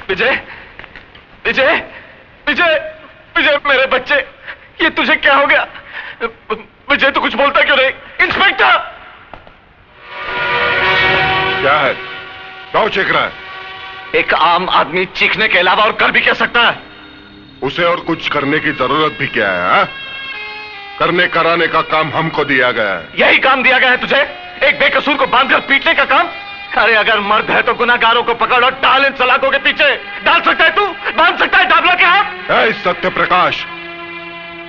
विजय, विजय, विजय, विजय, मेरे बच्चे, ये तुझे क्या हो गया? विजय, तू कुछ बोलता क्यों नहीं? इंस्पेक्टर! क्या है? क्यों चीख रहा है? एक आम आदमी चीखने के अलावा और कर भी क्या सकता है? उसे और कुछ करने की जरूरत भी क्या है? हा? करने कराने का काम हमको दिया गया है। यही काम दिया गया है तुझे? एक बेकसूर को बांधकर पीटने का काम? अरे अगर मर्द है तो गुनाहगारों को पकड़ और डाल इन सलाखों के पीछे। डाल सकता है तू? बांध सकता है डाबला के हाथ? सत्य प्रकाश,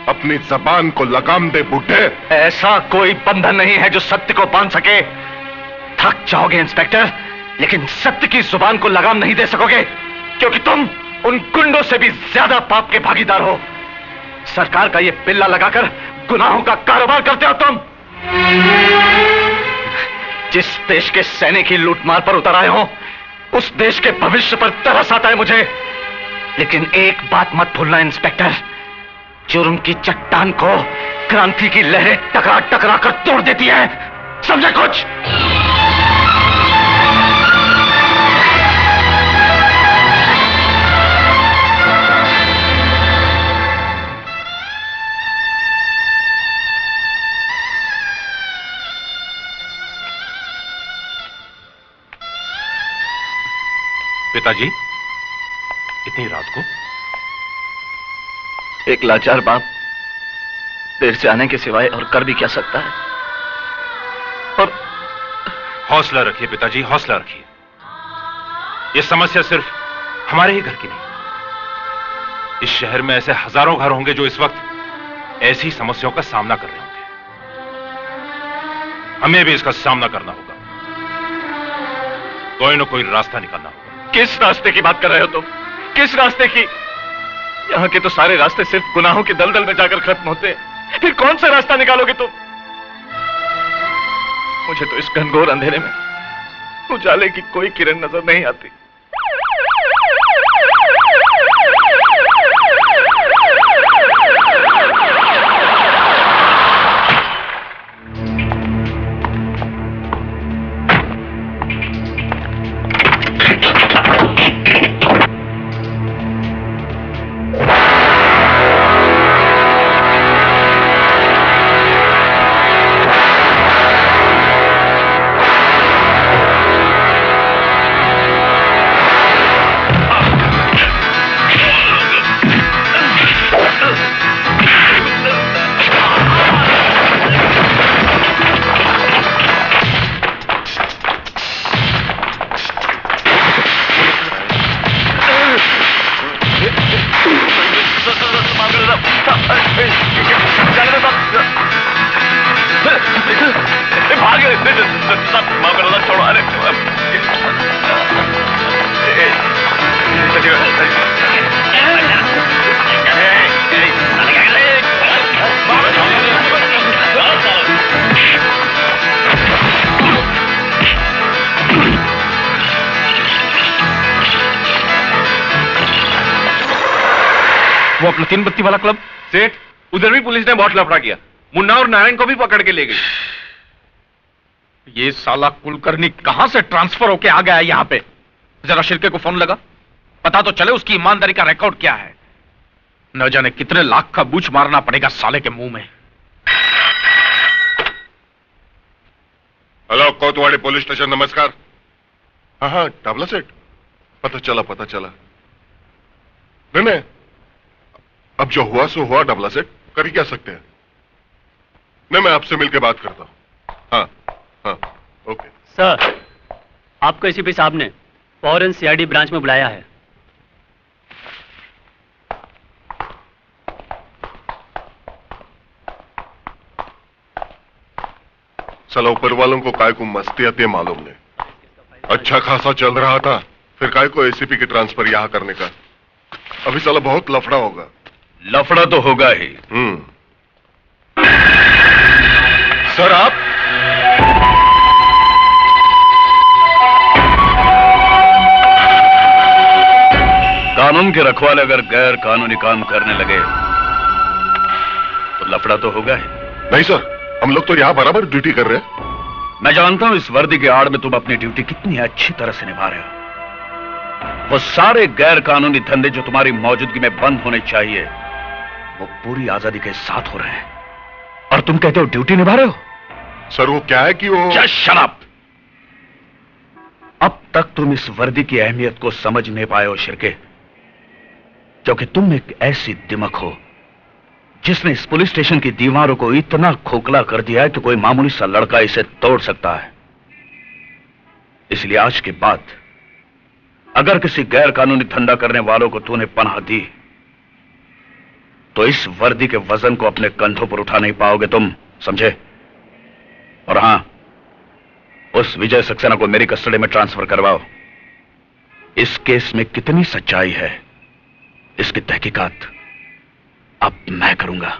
अपनी जबान को लगाम दे बुड्ढे। ऐसा कोई बंधन नहीं है जो सत्य को बांध सके। थक जाओगे इंस्पेक्टर, लेकिन सत्य की जुबान को लगाम नहीं दे सकोगे, क्योंकि तुम उन गुंडों से भी ज्यादा पाप के भागीदार हो। सरकार का ये पिल्ला लगाकर गुनाहों का कारोबार करते हो तुम। जिस देश के सैनिक ही लूटमार पर उतर आए हो, उस देश के भविष्य पर तरस आता है मुझे। लेकिन एक बात मत भूलना इंस्पेक्टर, जुर्म की चट्टान को क्रांति की लहरें टकरा टकरा कर तोड़ देती है। समझे कुछ? पिताजी, इतनी रात को? एक लाचार बाप देर से आने के सिवाय और कर भी क्या सकता है? और हौसला रखिए पिताजी, हौसला रखिए। यह समस्या सिर्फ हमारे ही घर की नहीं, इस शहर में ऐसे हजारों घर होंगे जो इस वक्त ऐसी समस्याओं का सामना कर रहे होंगे। हमें भी इसका सामना करना होगा, कोई ना कोई रास्ता निकालना होगा। किस रास्ते की बात कर रहे हो तुम? किस रास्ते की? यहां के तो सारे रास्ते सिर्फ गुनाहों के दलदल में जाकर खत्म होते हैं। फिर कौन सा रास्ता निकालोगे तुम? मुझे तो इस घनघोर अंधेरे में उजाले की कोई किरण नजर नहीं आती। वो अपना 3 बत्ती वाला क्लब? सेठ, उधर भी पुलिस ने बहुत लफड़ा किया। मुन्ना और नारायण को भी पकड़ के ले गई। ये साला कुलकर्णी कहां से ट्रांसफर होके आ गया है यहां पे? जरा शिर्के को फोन लगा, पता तो चले उसकी ईमानदारी का रिकॉर्ड क्या है। न जाने कितने लाख का बूझ मारना पड़ेगा साले के मुंह में। हेलो, कोतवाड़ी पुलिस स्टेशन, नमस्कार। हाँ हाँ, टाबला सेठ, पता चला पता चला। नहीं, अब जो हुआ सो हुआ टाबला सेठ, कर ही क्या सकते हैं। नहीं, मैं आपसे मिलकर बात करता हूं। हाँ हाँ, ओके। सर, आपको एसीपी साहब ने फौरन सीआईडी ब्रांच में बुलाया है। साला ऊपर वालों को काय को मस्ती आती है मालूम नहीं। अच्छा खासा चल रहा था, फिर काय को एसीपी की ट्रांसफर यहां करने का। अभी साला बहुत लफड़ा होगा। लफड़ा तो होगा ही। सर, आप कानून के रखवाले अगर गैर कानूनी काम करने लगे तो लफड़ा तो होगा ही। नहीं सर, हम लोग तो यहां बराबर ड्यूटी कर रहे हैं। मैं जानता हूं इस वर्दी के आड़ में तुम अपनी ड्यूटी कितनी अच्छी तरह से निभा रहे हो, वो सारे गैर कानूनी धंधे जो तुम्हारी मौजूदगी में बंद होने चाहिए, वो पूरी आजादी के साथ हो रहे हैं, और तुम कहते हो ड्यूटी निभा रहे हो। सर वो क्या है कि वो जस्ट शट अप। अब तक तुम इस वर्दी की अहमियत को समझ नहीं पाए हो शिर्के, क्योंकि तुम एक ऐसी दिमक हो जिसने इस पुलिस स्टेशन की दीवारों को इतना खोखला कर दिया है कि कोई मामूली सा लड़का इसे तोड़ सकता है। इसलिए आज के बाद अगर किसी गैर कानूनी धंधा करने वालों को तूने पनाह दी तो इस वर्दी के वजन को अपने कंधों पर उठा नहीं पाओगे तुम, समझे? और हां, उस विजय सक्सेना को मेरी कस्टडी में ट्रांसफर करवाओ। इस केस में कितनी सच्चाई है इसकी तहकीकात अब मैं करूंगा।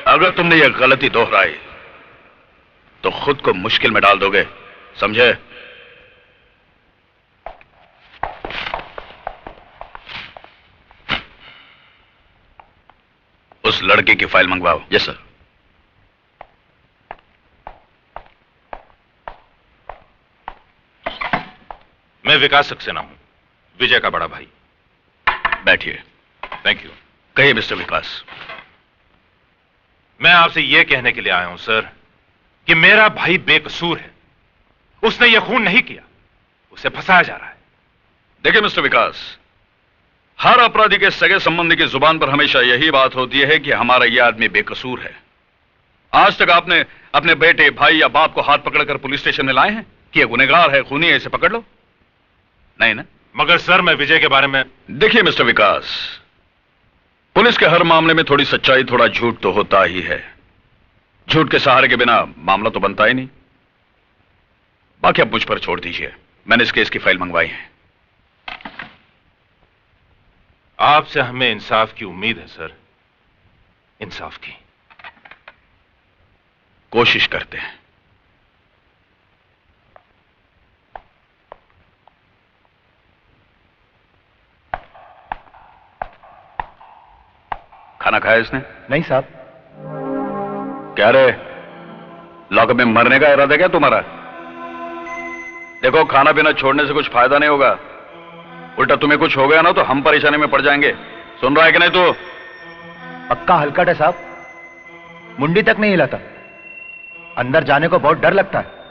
अगर तुमने यह गलती दोहराई तो खुद को मुश्किल में डाल दोगे, समझे? उस लड़की की फाइल मंगवाओ। Yes sir. मैं विकास सक्सेना हूं, विजय का बड़ा भाई। बैठिए। Thank you. कहिए मिस्टर विकास। मैं आपसे यह कहने के लिए आया हूं सर कि मेरा भाई बेकसूर है। उसने यह खून नहीं किया, उसे फंसाया जा रहा है। देखिए मिस्टर विकास, हर अपराधी के सगे संबंधी की जुबान पर हमेशा यही बात होती है कि हमारा यह आदमी बेकसूर है। आज तक आपने अपने बेटे, भाई या बाप को हाथ पकड़कर पुलिस स्टेशन में लाए हैं कि यह गुनहगार है, खूनी है, इसे पकड़ लो? नहीं ना? मगर सर मैं विजय के बारे में। देखिए मिस्टर विकास, पुलिस के हर मामले में थोड़ी सच्चाई, थोड़ा झूठ तो होता ही है। झूठ के सहारे के बिना मामला तो बनता ही नहीं। बाकी अब मुझ पर छोड़ दीजिए, मैंने इस केस की फाइल मंगवाई है। आपसे हमें इंसाफ की उम्मीद है सर, इंसाफ की। कोशिश करते हैं। खाना खाया इसने? नहीं साहब। क्या रे, लॉकअप में मरने का इरादा क्या तुम्हारा? देखो, खाना पीना छोड़ने से कुछ फायदा नहीं होगा। उल्टा तुम्हें कुछ हो गया ना तो हम परेशानी में पड़ जाएंगे। सुन रहा है कि नहीं तू? पक्का हलकट है साहब, मुंडी तक नहीं हिलाता। अंदर जाने को बहुत डर लगता है।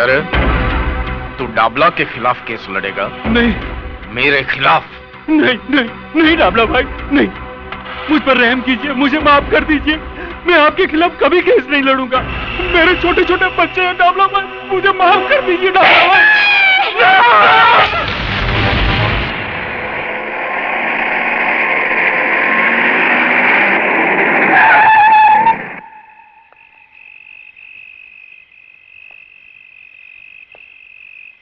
क्या रे? तू डाबला के खिलाफ केस लड़ेगा? नहीं मेरे खिलाफ? नहीं नहीं नहीं डाबला भाई, नहीं। मुझ पर रहम कीजिए, मुझे माफ कर दीजिए। मैं आपके खिलाफ कभी केस नहीं लड़ूंगा। मेरे छोटे छोटे बच्चे हैं डाबला भाई, मुझे माफ कर दीजिए डाबला भाई।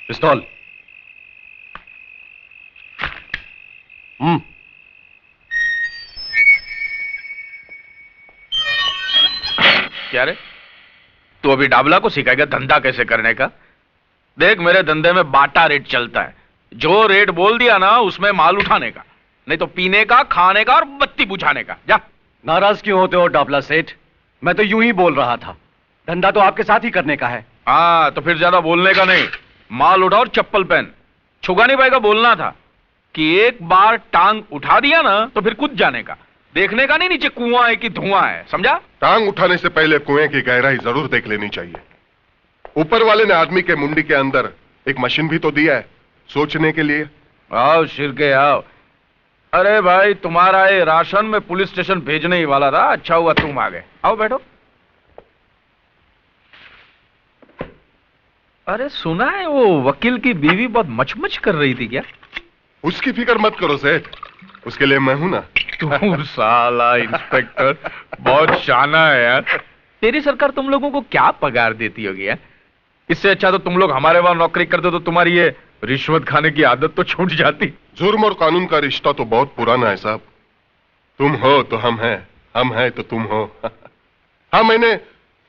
पिस्तौल। क्या रे? तू अभी डाबला को सिखाएगा धंधा कैसे करने का? देख, मेरे धंधे में बाटा रेट चलता है। जो रेट बोल दिया ना, उसमें माल उठाने का, नहीं तो पीने का, खाने का और बत्ती बुझाने का। जा। नाराज क्यों होते हो डाबला सेठ? मैं तो यूं ही बोल रहा था, धंधा तो आपके साथ ही करने का है। हाँ, तो फिर ज्यादा बोलने का नहीं। माल उठा और चप्पल पहन। छुगा नहीं पाएगा, बोलना था कि एक बार टांग उठा दिया ना तो फिर कूद जाने का। देखने का नहीं नीचे कुआं है कि धुआं है, समझा? टांग उठाने से पहले कुएं की गहराई जरूर देख लेनी चाहिए। ऊपर वाले ने आदमी के मुंडी के अंदर एक मशीन भी तो दिया है सोचने के लिए। आओ शिरके आओ। अरे भाई, तुम्हारा ये राशन में पुलिस स्टेशन भेजने ही वाला था। अच्छा हुआ तुम आ गए। आओ बैठो। अरे सुना है वो वकील की बीवी बहुत मचमच कर रही थी क्या? उसकी फिक्र मत करो सेठ, उसके लिए मैं हूं ना। तू साला इंस्पेक्टर बहुत शाना है यार। तेरी सरकार तुम लोगों को क्या पगार देती होगी यार? इससे अच्छा तो तुम लोग हमारे वहां नौकरी करते तो तुम्हारी ये रिश्वत खाने की आदत तो छूट जाती। जुर्म और कानून का रिश्ता तो बहुत पुराना है साहब। तुम हो तो हम हैं, हम हैं तो तुम हो। हाँ, मैंने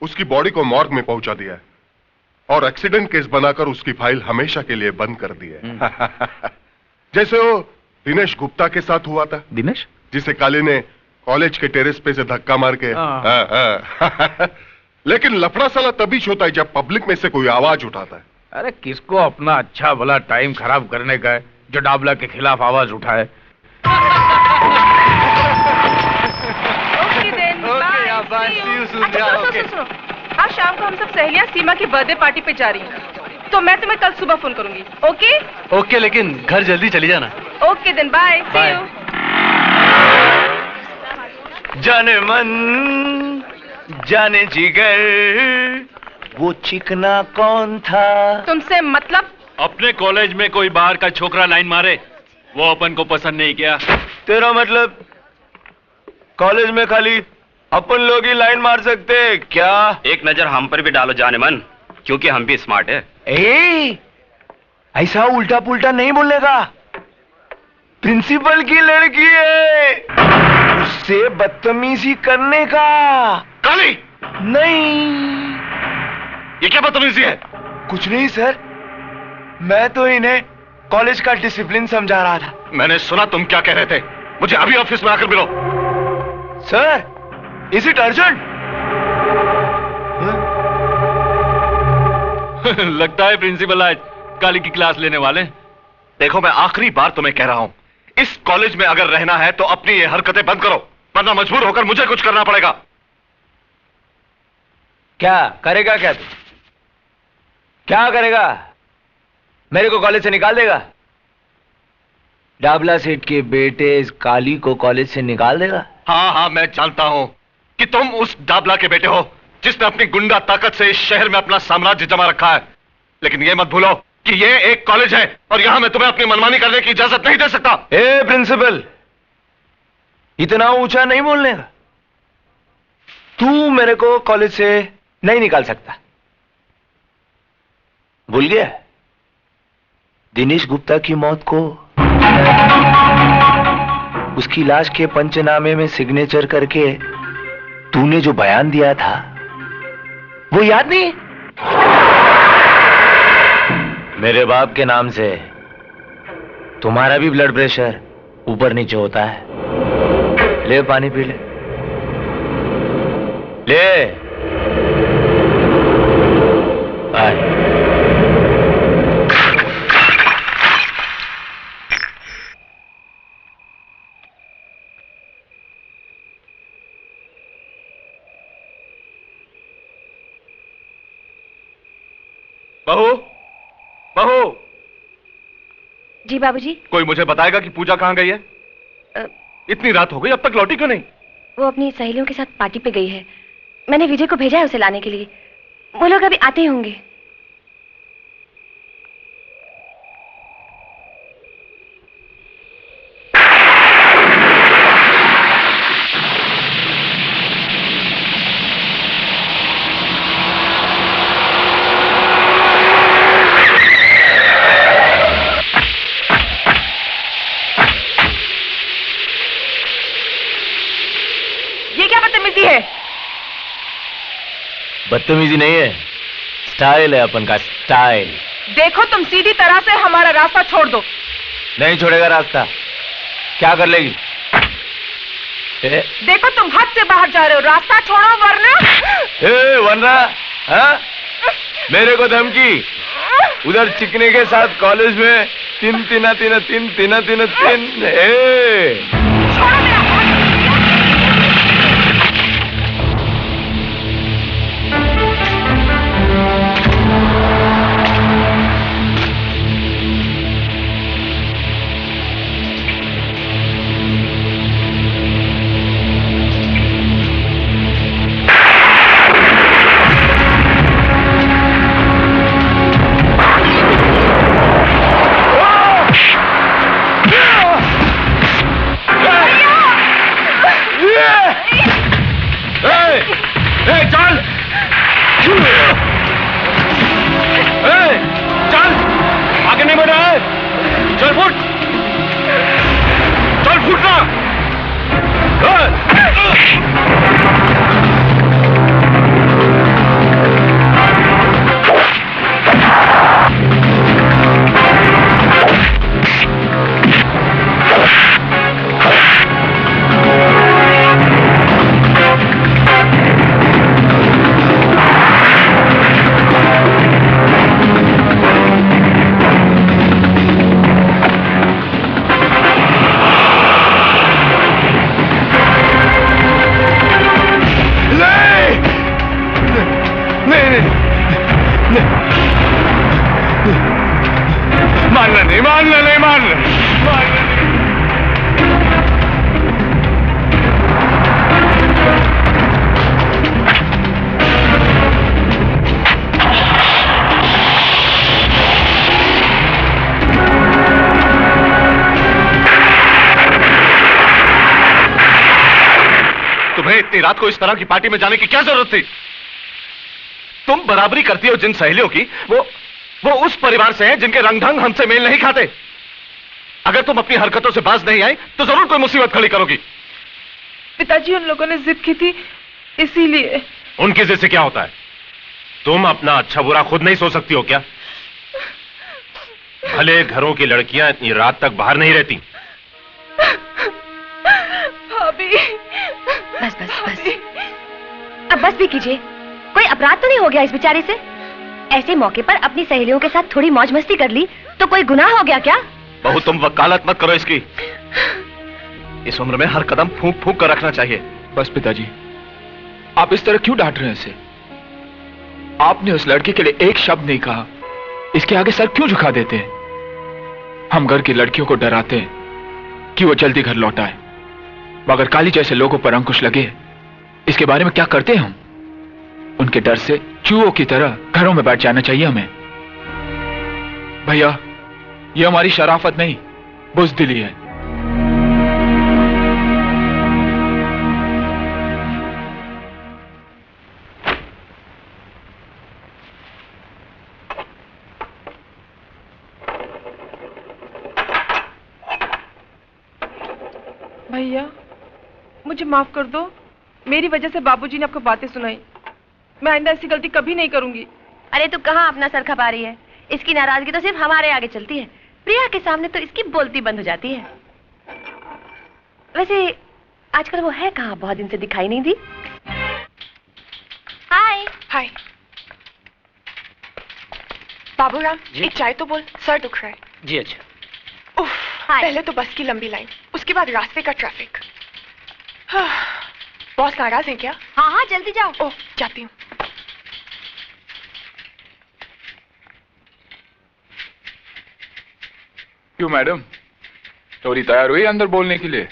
उसकी बॉडी को मॉर्ग में पहुंचा दिया है और एक्सीडेंट केस बनाकर उसकी फाइल हमेशा के लिए बंद कर दी है। जैसे वो दिनेश गुप्ता के साथ हुआ था। दिनेश? जिसे काली ने कॉलेज के टेरेस पे से धक्का मार के। लेकिन लफड़ा साला तभी होता है जब पब्लिक में से कोई आवाज उठाता है। अरे किसको अपना अच्छा भला टाइम खराब करने का है जो डाबला के खिलाफ आवाज उठाए? सुनो, आज शाम को हम सब सहेलियां सीमा की बर्थडे पार्टी पे जा रही हैं, तो मैं तुम्हें कल सुबह फोन करूंगी। ओके? ओके, लेकिन घर जल्दी चली जाना। Okay then, bye, see you. जाने मन जाने जिगर, वो चिकना कौन था? तुमसे मतलब? अपने कॉलेज में कोई बाहर का छोकरा लाइन मारे, वो अपन को पसंद नहीं किया। तेरा मतलब कॉलेज में खाली अपन लोग ही लाइन मार सकते हैं क्या? एक नजर हम पर भी डालो जाने मन, क्योंकि हम भी स्मार्ट है। ऐसा उल्टा पुल्टा नहीं बोलने का। प्रिंसिपल की लड़की है, उससे बदतमीजी करने का। काली! नहीं, ये क्या बदतमीजी है? कुछ नहीं सर, मैं तो इन्हें कॉलेज का डिसिप्लिन समझा रहा था। मैंने सुना तुम क्या कह रहे थे। मुझे अभी ऑफिस में आकर मिलो। Sir, is it urgent? लगता है प्रिंसिपल आज काली की क्लास लेने वाले। देखो, मैं आखिरी बार तुम्हें कह रहा हूं, इस कॉलेज में अगर रहना है तो अपनी ये हरकतें बंद करो, वरना मजबूर होकर मुझे कुछ करना पड़ेगा। क्या करेगा? क्या तू क्या करेगा? मेरे को कॉलेज से निकाल देगा? डाबला सेठ के बेटे इस काली को कॉलेज से निकाल देगा? हाँ हाँ, मैं जानता हूं कि तुम उस डाबला के बेटे हो जिसने अपनी गुंडा ताकत से इस शहर में अपना साम्राज्य जमा रखा है। लेकिन यह मत भूलो कि यह एक कॉलेज है और यहां मैं तुम्हें अपनी मनमानी करने की इजाजत नहीं दे सकता। ए प्रिंसिपल, इतना ऊंचा नहीं बोलने का। तू मेरे को कॉलेज से नहीं निकाल सकता। भूल गया दिनेश गुप्ता की मौत को? उसकी लाश के पंचनामे में सिग्नेचर करके तूने जो बयान दिया था वो याद नहीं? मेरे बाप के नाम से तुम्हारा भी ब्लड प्रेशर ऊपर नीचे होता है। ले पानी पी ले। ले आए। बहू, बहू। जी बाबूजी। कोई मुझे बताएगा कि पूजा कहाँ गई है? इतनी रात हो गई, अब तक लौटी क्यों नहीं? वो अपनी सहेलियों के साथ पार्टी पे गई है। मैंने विजय को भेजा है उसे लाने के लिए। वो लोग अभी आते ही होंगे। बदतमीजी नहीं है, स्टाइल है अपन का, स्टाइल। देखो तुम सीधी तरह से हमारा रास्ता छोड़ दो। नहीं छोड़ेगा रास्ता। क्या कर लेगी? देखो तुम हद से बाहर जा रहे हो, रास्ता छोड़ो वरना। वरना? हाँ? मेरे को धमकी? उधर चिकने के साथ कॉलेज में तीन। छोड़ो मेरा हाथ। इतनी रात को इस तरह की पार्टी में जाने की क्या जरूरत थी? तुम बराबरी करती हो जिन सहेलियों की, वो उस परिवार से हैं जिनके रंग ढंग हमसे मेल नहीं खाते। अगर तुम अपनी हरकतों से बाज नहीं आई तो जरूर कोई मुसीबत खड़ी करोगी। पिताजी उन लोगों ने जिद की थी, इसीलिए। उनकी जिद से क्या होता है? तुम अपना अच्छा बुरा खुद नहीं सोच सकती हो क्या? भले घरों की लड़कियां इतनी रात तक बाहर नहीं रहती। भाभी। बस बस बस, अब बस भी कीजिए। कोई अपराध तो नहीं हो गया इस बेचारे से? ऐसे मौके पर अपनी सहेलियों के साथ थोड़ी मौज मस्ती कर ली तो कोई गुनाह हो गया क्या? बहू तुम वकालत मत करो इसकी। इस उम्र में हर कदम फूंक फूंक कर रखना चाहिए। बस पिताजी, आप इस तरह क्यों डांट रहे हैं इसे? आपने उस लड़की के लिए एक शब्द नहीं कहा, इसके आगे सर क्यों झुका देते हैं? हम घर की लड़कियों को डराते हैं कि वो जल्दी घर लौट आए, मगर काली जैसे लोगों पर अंकुश लगे इसके बारे में क्या करते हैं हम? उनके डर से चूहों की तरह घरों में बैठ जाना चाहिए हमें। भैया, ये हमारी शराफत नहीं, बुज़दिली है। भैया, मुझे माफ कर दो। मेरी वजह से बाबूजी ने आपको बातें सुनाई। मैं आइंदा ऐसी गलती कभी नहीं करूंगी। अरे तू कहाँ अपना सर खपा रही है? इसकी नाराजगी तो सिर्फ हमारे आगे चलती है, प्रिया के सामने तो इसकी बोलती बंद हो जाती है। वैसे आजकल वो है कहाँ? बहुत दिन से दिखाई नहीं दी। हाय हाय। बाबूराम, एक चाय तो बोल, सर दुख रहा है। जी अच्छा। उफ, पहले तो बस की लंबी लाइन, उसके बाद रास्ते का ट्रैफिक। बॉस नाराज है क्या? हाँ हाँ जल्दी जाओ। ओह, जाती हूँ। क्यों मैडम, थोड़ी तैयार हुई अंदर बोलने के लिए?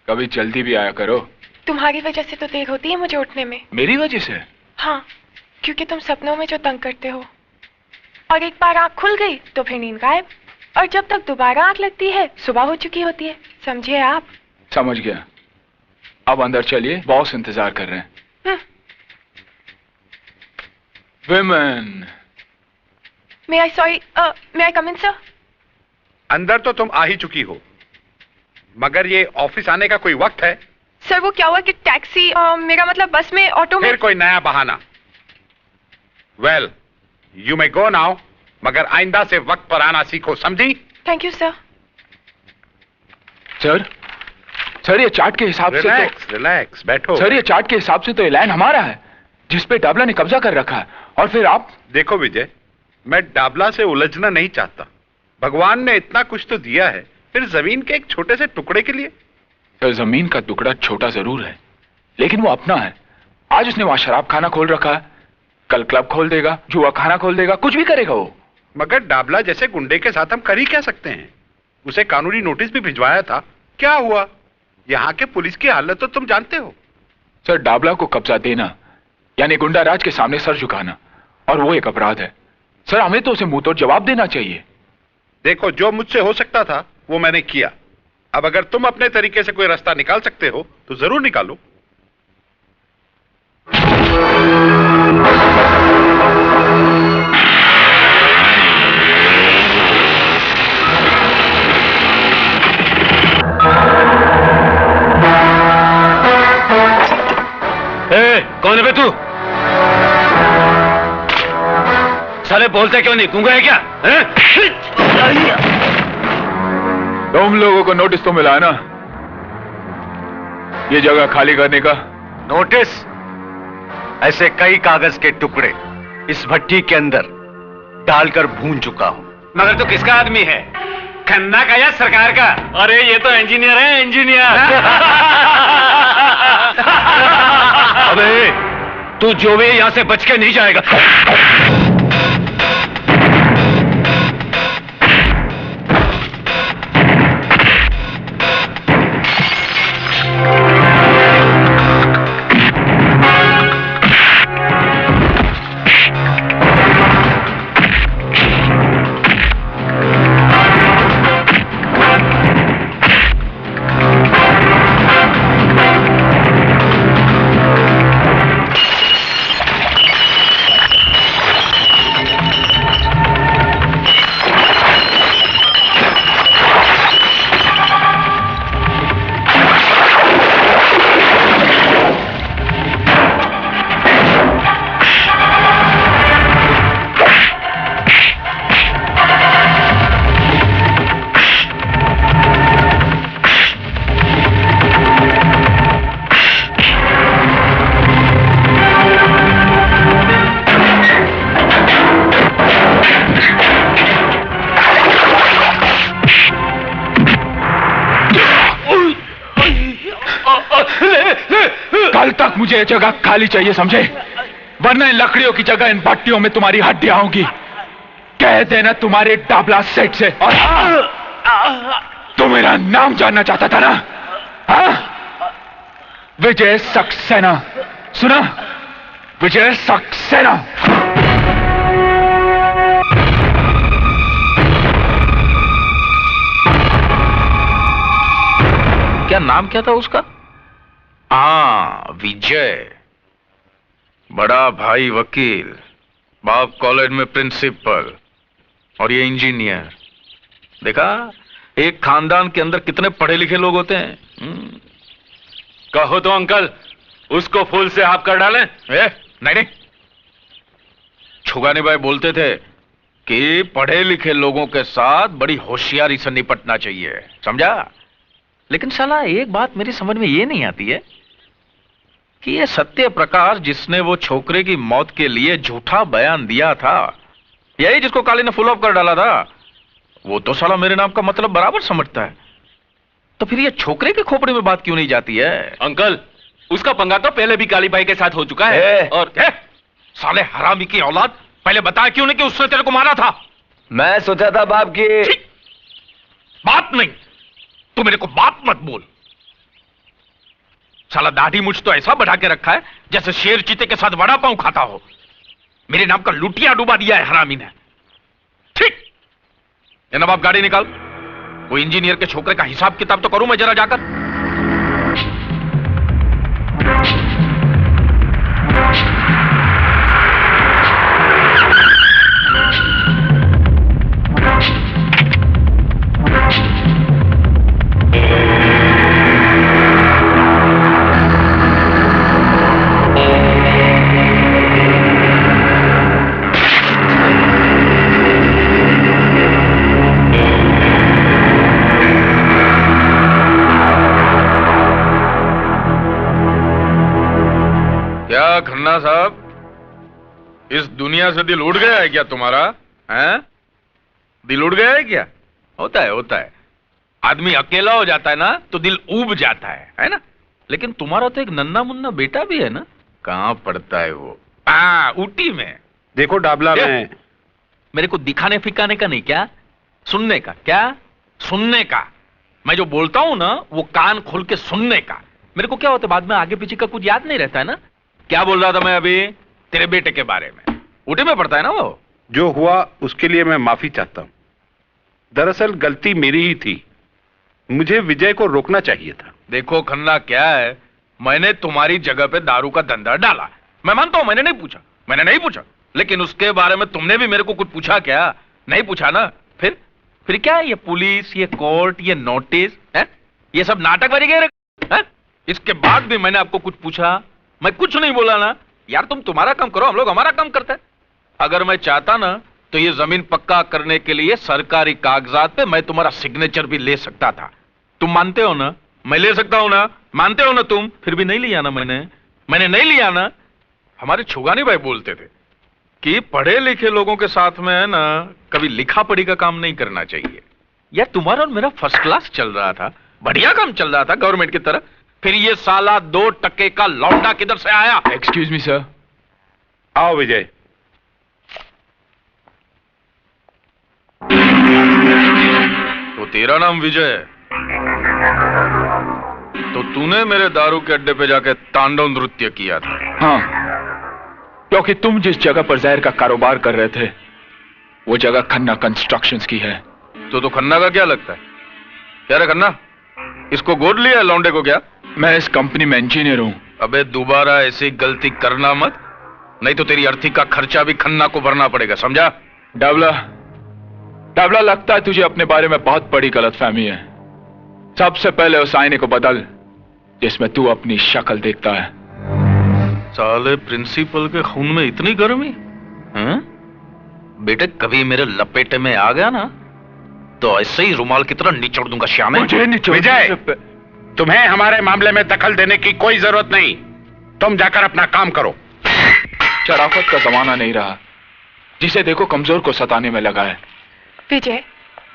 कभी जल्दी भी आया करो। तुम्हारी वजह से तो देर होती है मुझे उठने में। मेरी वजह से? हाँ, क्योंकि तुम सपनों में जो तंग करते हो, और एक बार आंख खुल गई तो फिर नींद गायब, और जब तक दोबारा आंख लगती है सुबह हो चुकी होती है। समझे आप? समझ गया। अब अंदर चलिए, बॉस इंतजार कर रहे हैं। विमेन। मे आई कम इन सर? अंदर तो तुम आ ही चुकी हो, मगर ये ऑफिस आने का कोई वक्त है? सर वो क्या हुआ कि टैक्सी, मेरा मतलब बस में, ऑटो में। फिर कोई नया बहाना। Well, you may go now, मगर आइंदा से वक्त पर आना सीखो, समझी? Thank you sir. सर ये चार्ट के हिसाब से तो रिलैक्स बैठो। सर ये चार्ट के हिसाब से तो ये लैंड हमारा है जिसपे डाबला ने कब्जा कर रखा है, और फिर आप। देखो विजय, मैं डाबला से उलझना नहीं चाहता। भगवान ने इतना कुछ तो दिया है, फिर जमीन के एक छोटे से टुकड़े के लिए। सर जमीन का टुकड़ा छोटा जरूर है, लेकिन वो अपना है। आज उसने वहां शराब खाना खोल रखा है, कल क्लब खोल देगा, जुआ खाना खोल देगा, कुछ भी करेगा वो। मगर डाबला जैसे गुंडे के साथ हम कर ही क्या सकते हैं? उसे कानूनी नोटिस भी भिजवाया था, क्या हुआ? यहाँ के पुलिस की हालत तो तुम जानते हो। सर डाबला को कब्जा देना यानी गुंडा राज के सामने सर झुकाना, और वो एक अपराध है। सर हमें तो उसे मुंह तोड़ जवाब देना चाहिए। देखो, जो मुझसे हो सकता था वो मैंने किया। अब अगर तुम अपने तरीके से कोई रास्ता निकाल सकते हो तो जरूर निकालो। कौन है बे तू? साले बोलते क्यों नहीं? गूंगा है क्या? तुम लोगों को नोटिस तो मिला है ना ये जगह खाली करने का? नोटिस? ऐसे कई कागज के टुकड़े इस भट्टी के अंदर डालकर भून चुका हूं। मगर तू किसका आदमी है? खन्ना का या सरकार का? अरे ये तो इंजीनियर है, इंजीनियर। अबे तू जो भी यहां से बच के नहीं जाएगा। कल तक मुझे ये जगह खाली चाहिए, समझे? वरना इन लकड़ियों की जगह इन भट्टियों में तुम्हारी हड्डियां होंगी। कह देना तुम्हारे डाबला सेठ से। और तू मेरा नाम जानना चाहता था ना? हाँ? विजय सक्सेना। सुना? विजय सक्सेना। क्या नाम क्या था उसका? हाँ, विजय। बड़ा भाई वकील, बाप कॉलेज में प्रिंसिपल, और ये इंजीनियर। देखा, एक खानदान के अंदर कितने पढ़े लिखे लोग होते हैं। कहो तो अंकल, उसको फूल से हाफ कर डालें? नहीं, छुगानी भाई बोलते थे कि पढ़े लिखे लोगों के साथ बड़ी होशियारी से निपटना चाहिए, समझा? लेकिन साला एक बात मेरी समझ में ये नहीं आती है कि ये सत्य प्रकाश जिसने वो छोकरे की मौत के लिए झूठा बयान दिया था, यही जिसको काली ने फुल ऑफ कर डाला था, वो तो साला मेरे नाम का मतलब बराबर समझता है। तो फिर ये छोकरे के खोपड़े में बात क्यों नहीं जाती है? अंकल, उसका पंगा तो पहले भी काली भाई के साथ हो चुका है। और साले हरामी की औलाद, पहले बताया क्यों नहीं कि उसने तेरे को मारा था? मैं सोचा था बाप की बाप नहीं, तू मेरे को बाप मत बोल। साला दाढ़ी मुझ तो ऐसा बढ़ा के रखा है जैसे शेर चीते के साथ वड़ा पांव खाता हो। मेरे नाम का लुटिया डुबा दिया है हरामी ने। ठीक, ये नवाब गाड़ी निकाल। वो इंजीनियर के छोकरे का हिसाब किताब तो करूं मैं जरा जाकर। खन्ना साहब, इस दुनिया से दिल उड़ गया है क्या तुम्हारा? हैं? दिल उड़ गया है क्या? होता है। आदमी अकेला हो जाता है ना तो दिल ऊब जाता है ना? लेकिन तुम्हारा तो एक नन्ना मुन्ना बेटा भी है ना? कहां पढ़ता है वो? ऊटी में। देखो डाबला में मेरे को दिखाने फिकाने का नहीं, क्या सुनने का? क्या सुनने का? मैं जो बोलता हूं ना वो कान खोल के सुनने का। मेरे को क्या होता है बाद में आगे पीछे का कुछ याद नहीं रहता है ना। क्या बोल रहा था मैं अभी? तेरे बेटे के बारे में। ऊटी में पढ़ता है ना वो? जो हुआ उसके लिए मैं माफी चाहता हूं। दरअसल गलती मेरी ही थी, मुझे विजय को रोकना चाहिए था। देखो खन्ना, क्या है, मैंने तुम्हारी जगह पे दारू का धंधा डाला, मैं मानता हूं। मैंने नहीं पूछा, लेकिन उसके बारे में तुमने भी मेरे को कुछ पूछा क्या? नहीं पूछा ना। फिर क्या है ये पुलिस, ये कोर्ट, ये नोटिस है, ये सब नाटक वाली गए है? इसके बाद भी मैंने आपको कुछ पूछा? मैं कुछ नहीं बोला ना यार। तुम तुम्हारा काम करो, हम लोग हमारा काम करते हैं। अगर मैं चाहता ना तो ये जमीन पक्का करने के लिए सरकारी कागजात पे मैं तुम्हारा सिग्नेचर भी ले सकता था। तुम मानते हो ना? मैं ले सकता हूं ना? मानते हो ना तुम? फिर भी नहीं लिया ना मैंने नहीं लिया ना। हमारे छुगानी भाई बोलते थे कि पढ़े लिखे लोगों के साथ में है ना कभी लिखा पढ़ी का काम नहीं करना चाहिए। यार तुम्हारा और मेरा फर्स्ट क्लास चल रहा था, बढ़िया काम चल रहा था गवर्नमेंट की तरह। फिर ये साला 2 टके का लौंडा किधर से आया? Excuse me sir. आओ विजय। तो तेरा नाम विजय है, तो तूने मेरे दारू के अड्डे पे जाके तांडव नृत्य किया था? हाँ, क्योंकि तुम जिस जगह पर जहर का कारोबार कर रहे थे वो जगह खन्ना कंस्ट्रक्शंस की है। तो खन्ना का क्या लगता है? क्या रे खन्ना, इसको गोद लिया है लौंडे को क्या? मैं इस कंपनी में इंजीनियर हूं। अबे दोबारा ऐसी गलती करना मत, नहीं तो तेरी अर्थी का खर्चा भी खन्ना को भरना पड़ेगा, समझा? डाबला, लगता है तुझे अपने बारे में बहुत बड़ी गलतफहमी है। सबसे पहले उस आईने को बदल जिसमें तू अपनी शक्ल देखता है। साले प्रिंसिपल के खून में इतनी गर्मी? बेटे कभी मेरे लपेटे में आ गया ना तो ऐसे ही रुमाल की तरह निचोड़ दूंगा श्यामे। विजय, तुम्हें हमारे मामले में दखल देने की कोई जरूरत नहीं। तुम जाकर अपना काम करो। शराफत का जमाना नहीं रहा, जिसे देखो कमजोर को सताने में लगा है। विजय,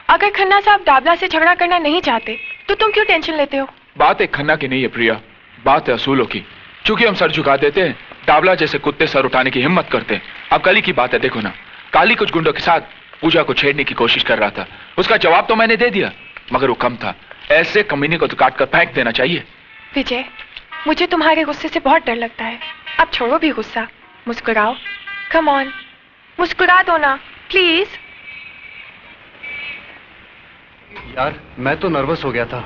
अगर खन्ना साहब डाबला से झगड़ा करना नहीं चाहते तो तुम क्यों टेंशन लेते हो? बात एक खन्ना की नहीं है प्रिया, बात है असूलों की। चूंकि हम सर झुका देते हैं, डाबला जैसे कुत्ते सर उठाने की हिम्मत करते हैं। अब कल ही की बात है, देखो ना, काली कुछ गुंडों के साथ पूजा को छेड़ने की कोशिश कर रहा था। उसका जवाब तो मैंने दे दिया, मगर वो कम था। ऐसे कमीने को तो काट कर फेंक देना चाहिए। विजय, मुझे तुम्हारे गुस्से से बहुत डर लगता है। अब छोड़ो भी गुस्सा, मुस्कुराओ। कम ऑन, मुस्कुरा दो ना प्लीज। यार मैं तो नर्वस हो गया था।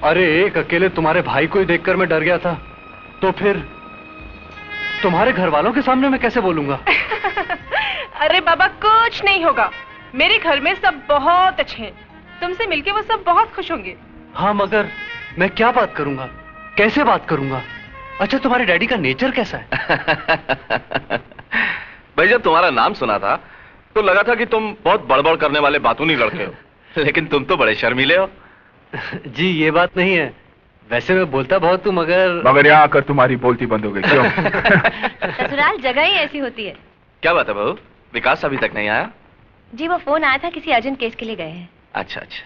अरे एक अकेले तुम्हारे भाई को ही देखकर मैं डर गया था, तो फिर तुम्हारे घर वालों के सामने मैं कैसे बोलूंगा? अरे बाबा कुछ नहीं होगा, मेरे घर में सब बहुत अच्छे हैं। तुमसे मिलके वो सब बहुत खुश होंगे। हाँ मगर मैं क्या बात करूंगा, कैसे बात करूंगा? अच्छा तुम्हारे डैडी का नेचर कैसा है? भाई जब तुम्हारा नाम सुना था तो लगा था कि तुम बहुत बड़बड़ करने वाले बातूनी लड़के हो, लेकिन तुम तो बड़े शर्मीले हो। जी ये बात नहीं है, वैसे मैं बोलता बहुत हूँ मगर यहाँ आकर तुम्हारी बोलती बंद हो गई क्यों? ससुराल जगह ही ऐसी होती है। क्या बात है बहू, विकास अभी तक नहीं आया? जी वो फोन आया था, किसी अर्जेंट केस के लिए गए हैं। अच्छा अच्छा।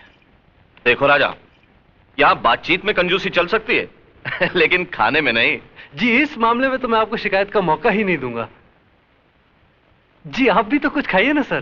देखो राजा, यहाँ बातचीत में कंजूसी चल सकती है लेकिन खाने में नहीं। जी इस मामले में तो मैं आपको शिकायत का मौका ही नहीं दूंगा। जी आप भी तो कुछ खाइए ना सर।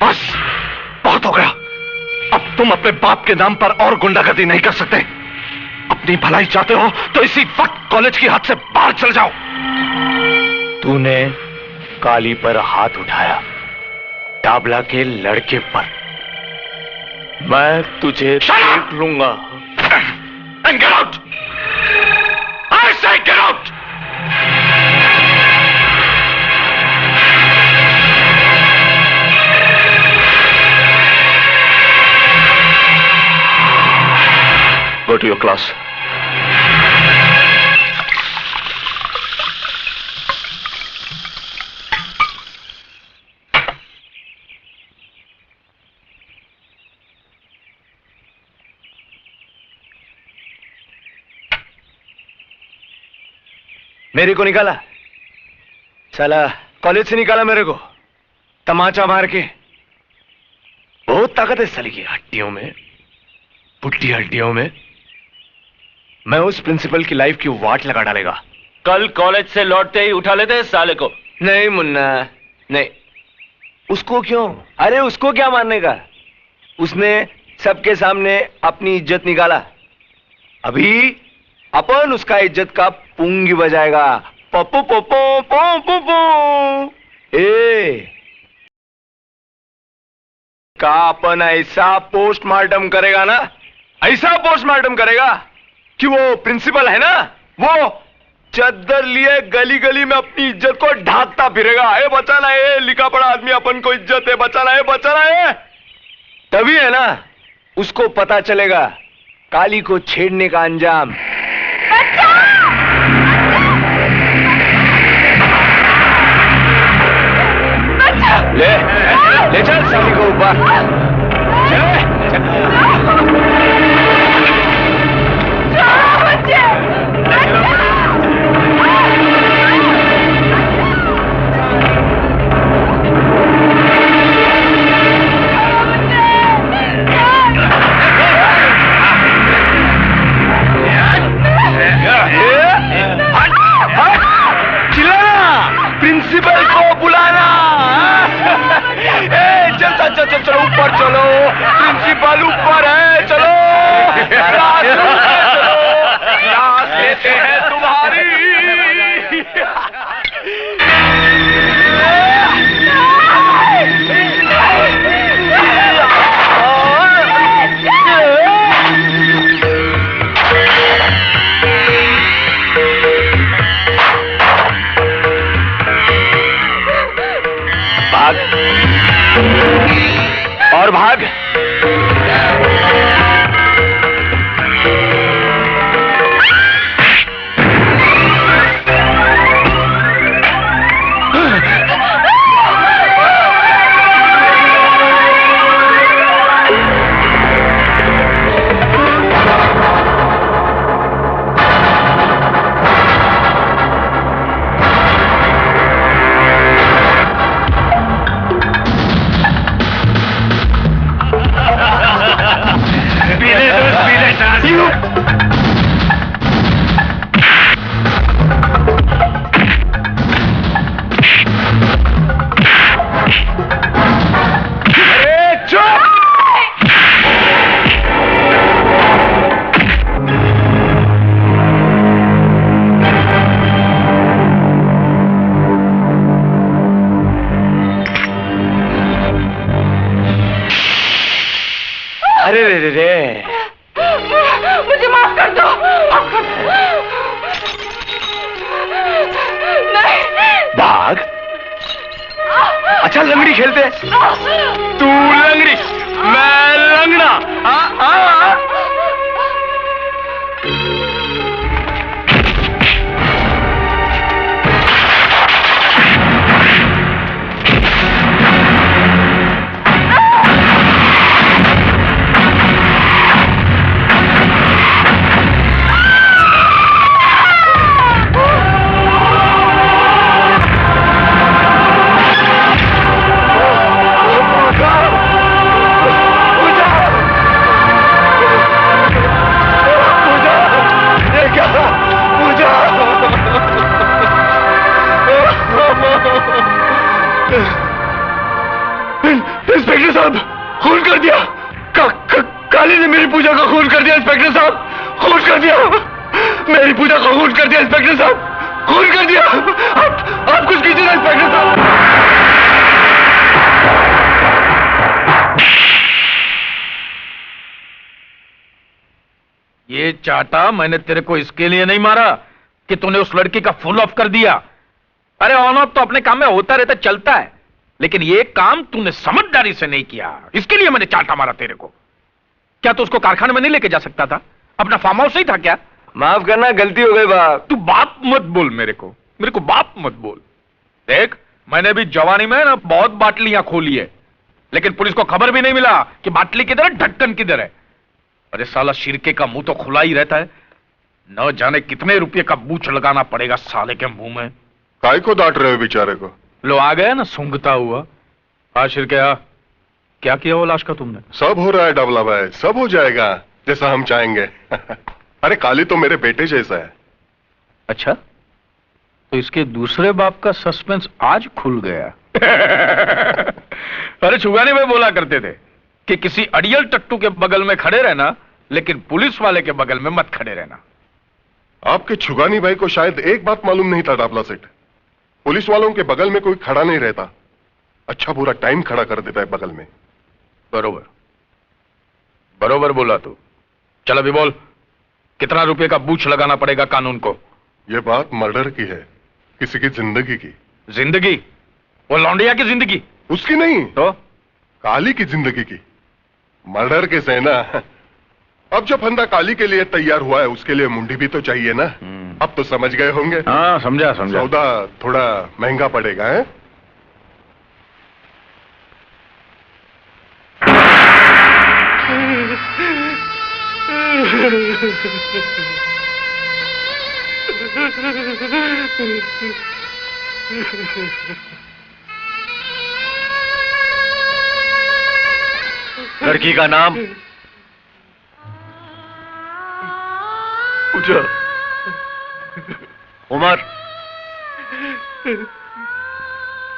बस बहुत हो गया। अब तुम अपने बाप के नाम पर और गुंडागर्दी नहीं कर सकते। अपनी भलाई चाहते हो तो इसी वक्त कॉलेज की हद से बाहर चल जाओ। तूने काली पर हाथ उठाया, टाबला के लड़के पर। मैं तुझे देख लूंगा। And get out! I say get out! Go to your class. मेरे को निकाला, साला कॉलेज से निकाला मेरे को तमाचा मार के। बहुत ताकत है साली की हड्डियों में, पुट्टी हड्डियों में। मैं उस प्रिंसिपल की लाइफ की वाट लगा डालेगा। कल कॉलेज से लौटते ही उठा लेते साले को। नहीं मुन्ना, नहीं। उसको क्यों? अरे उसको क्या मारने का? उसने सबके सामने अपनी इज्जत निकाला। अभी अपन उसका इज्जत का पुंगी बजाएगा। पप्पू पप्पू पप्पू पप्पू। का अपन ऐसा पोस्टमार्टम करेगा ना, ऐसा पोस्टमार्टम करेगा कि वो प्रिंसिपल है ना, वो चद्दर लिए गली गली में अपनी इज्जत को ढाकता फिरेगा। ए बचाना है, लिखा पड़ा आदमी अपन को इज्जत है, बचाना है, बचाना है। तभी है ना उसको पता चलेगा काली को छेड़ने का अंजाम। ले चल साली को ऊपर। प्रिंसिपल को बुलाना। चलो ऊपर चलो, प्रिंसिपल ऊपर है। चलो क्लास लेते हैं तुम्हारी। भाग और भाग। अरे रे रे मुझे माफ कर दो। नहीं। भाग। अच्छा लंगड़ी खेलते। तू लंगड़ी, मैं लंगड़ा। साहब, खून कर दिया। काली ने मेरी पूजा का खून कर दिया इंस्पेक्टर साहब, खून कर दिया। मेरी पूजा का खून कर दिया इंस्पेक्टर साहब, खून कर दिया। आप कुछ कीजिए ना इंस्पेक्टर साहब। ये चाटा मैंने तेरे को इसके लिए नहीं मारा कि तूने उस लड़की का फुल ऑफ कर दिया। अरे ऑन ऑफ तो अपने काम में होता रहता, चलता है, लेकिन ये काम तूने समझदारी से नहीं किया, इसके लिए मैंने चाटा मारा तेरे को। क्या तू उसको कारखाने में नहीं लेके जा सकता था? अपना फार्म हाउस ही था क्या? माफ करना, गलती हो गई बाप। तू बाप मत बोल मेरे को बाप मत बोल। देख, मैंने भी जवानी में ना बहुत बाटलियां खोली है, लेकिन पुलिस को खबर भी नहीं मिला कि बाटली किधर है, ढक्कन किधर है। अरे साला शिरके का मुंह तो खुला ही रहता है, न जाने कितने रुपए का बूच लगाना पड़ेगा साले के मुंह में। काय को डांट रहे हो बेचारे को? लो आ गया ना सूंघता हुआ। हाँ शिरके, क्या किया वो लाश का तुमने? सब हो रहा है डबला भाई, सब हो जाएगा जैसा हम चाहेंगे। अरे काली तो मेरे बेटे जैसा है। अच्छा, तो इसके दूसरे बाप का सस्पेंस आज खुल गया। अरे छुगाने में बोला करते थे कि किसी अड़ियल टट्टू के बगल में खड़े रहना, लेकिन पुलिस वाले के बगल में मत खड़े रहना। आपके छुगानी भाई को शायद एक बात मालूम नहीं था डाबला सेठ, पुलिस वालों के बगल में कोई खड़ा नहीं रहता, अच्छा बुरा टाइम खड़ा कर देता है बगल में। बरोबर बरोबर बोला तू। चल अभी बोल, कितना रुपए का बूच लगाना पड़ेगा कानून को? यह बात मर्डर की है, किसी की जिंदगी की। जिंदगी? वो लौंडिया की जिंदगी? उसकी नहीं तो काली की जिंदगी की। मर्डर के से ना, अब जो फंदा काली के लिए तैयार हुआ है उसके लिए मुंडी भी तो चाहिए ना। अब तो समझ गए होंगे। हाँ समझा समझा। सौदा थोड़ा महंगा पड़ेगा है? लड़की का नाम पूजा। उम्र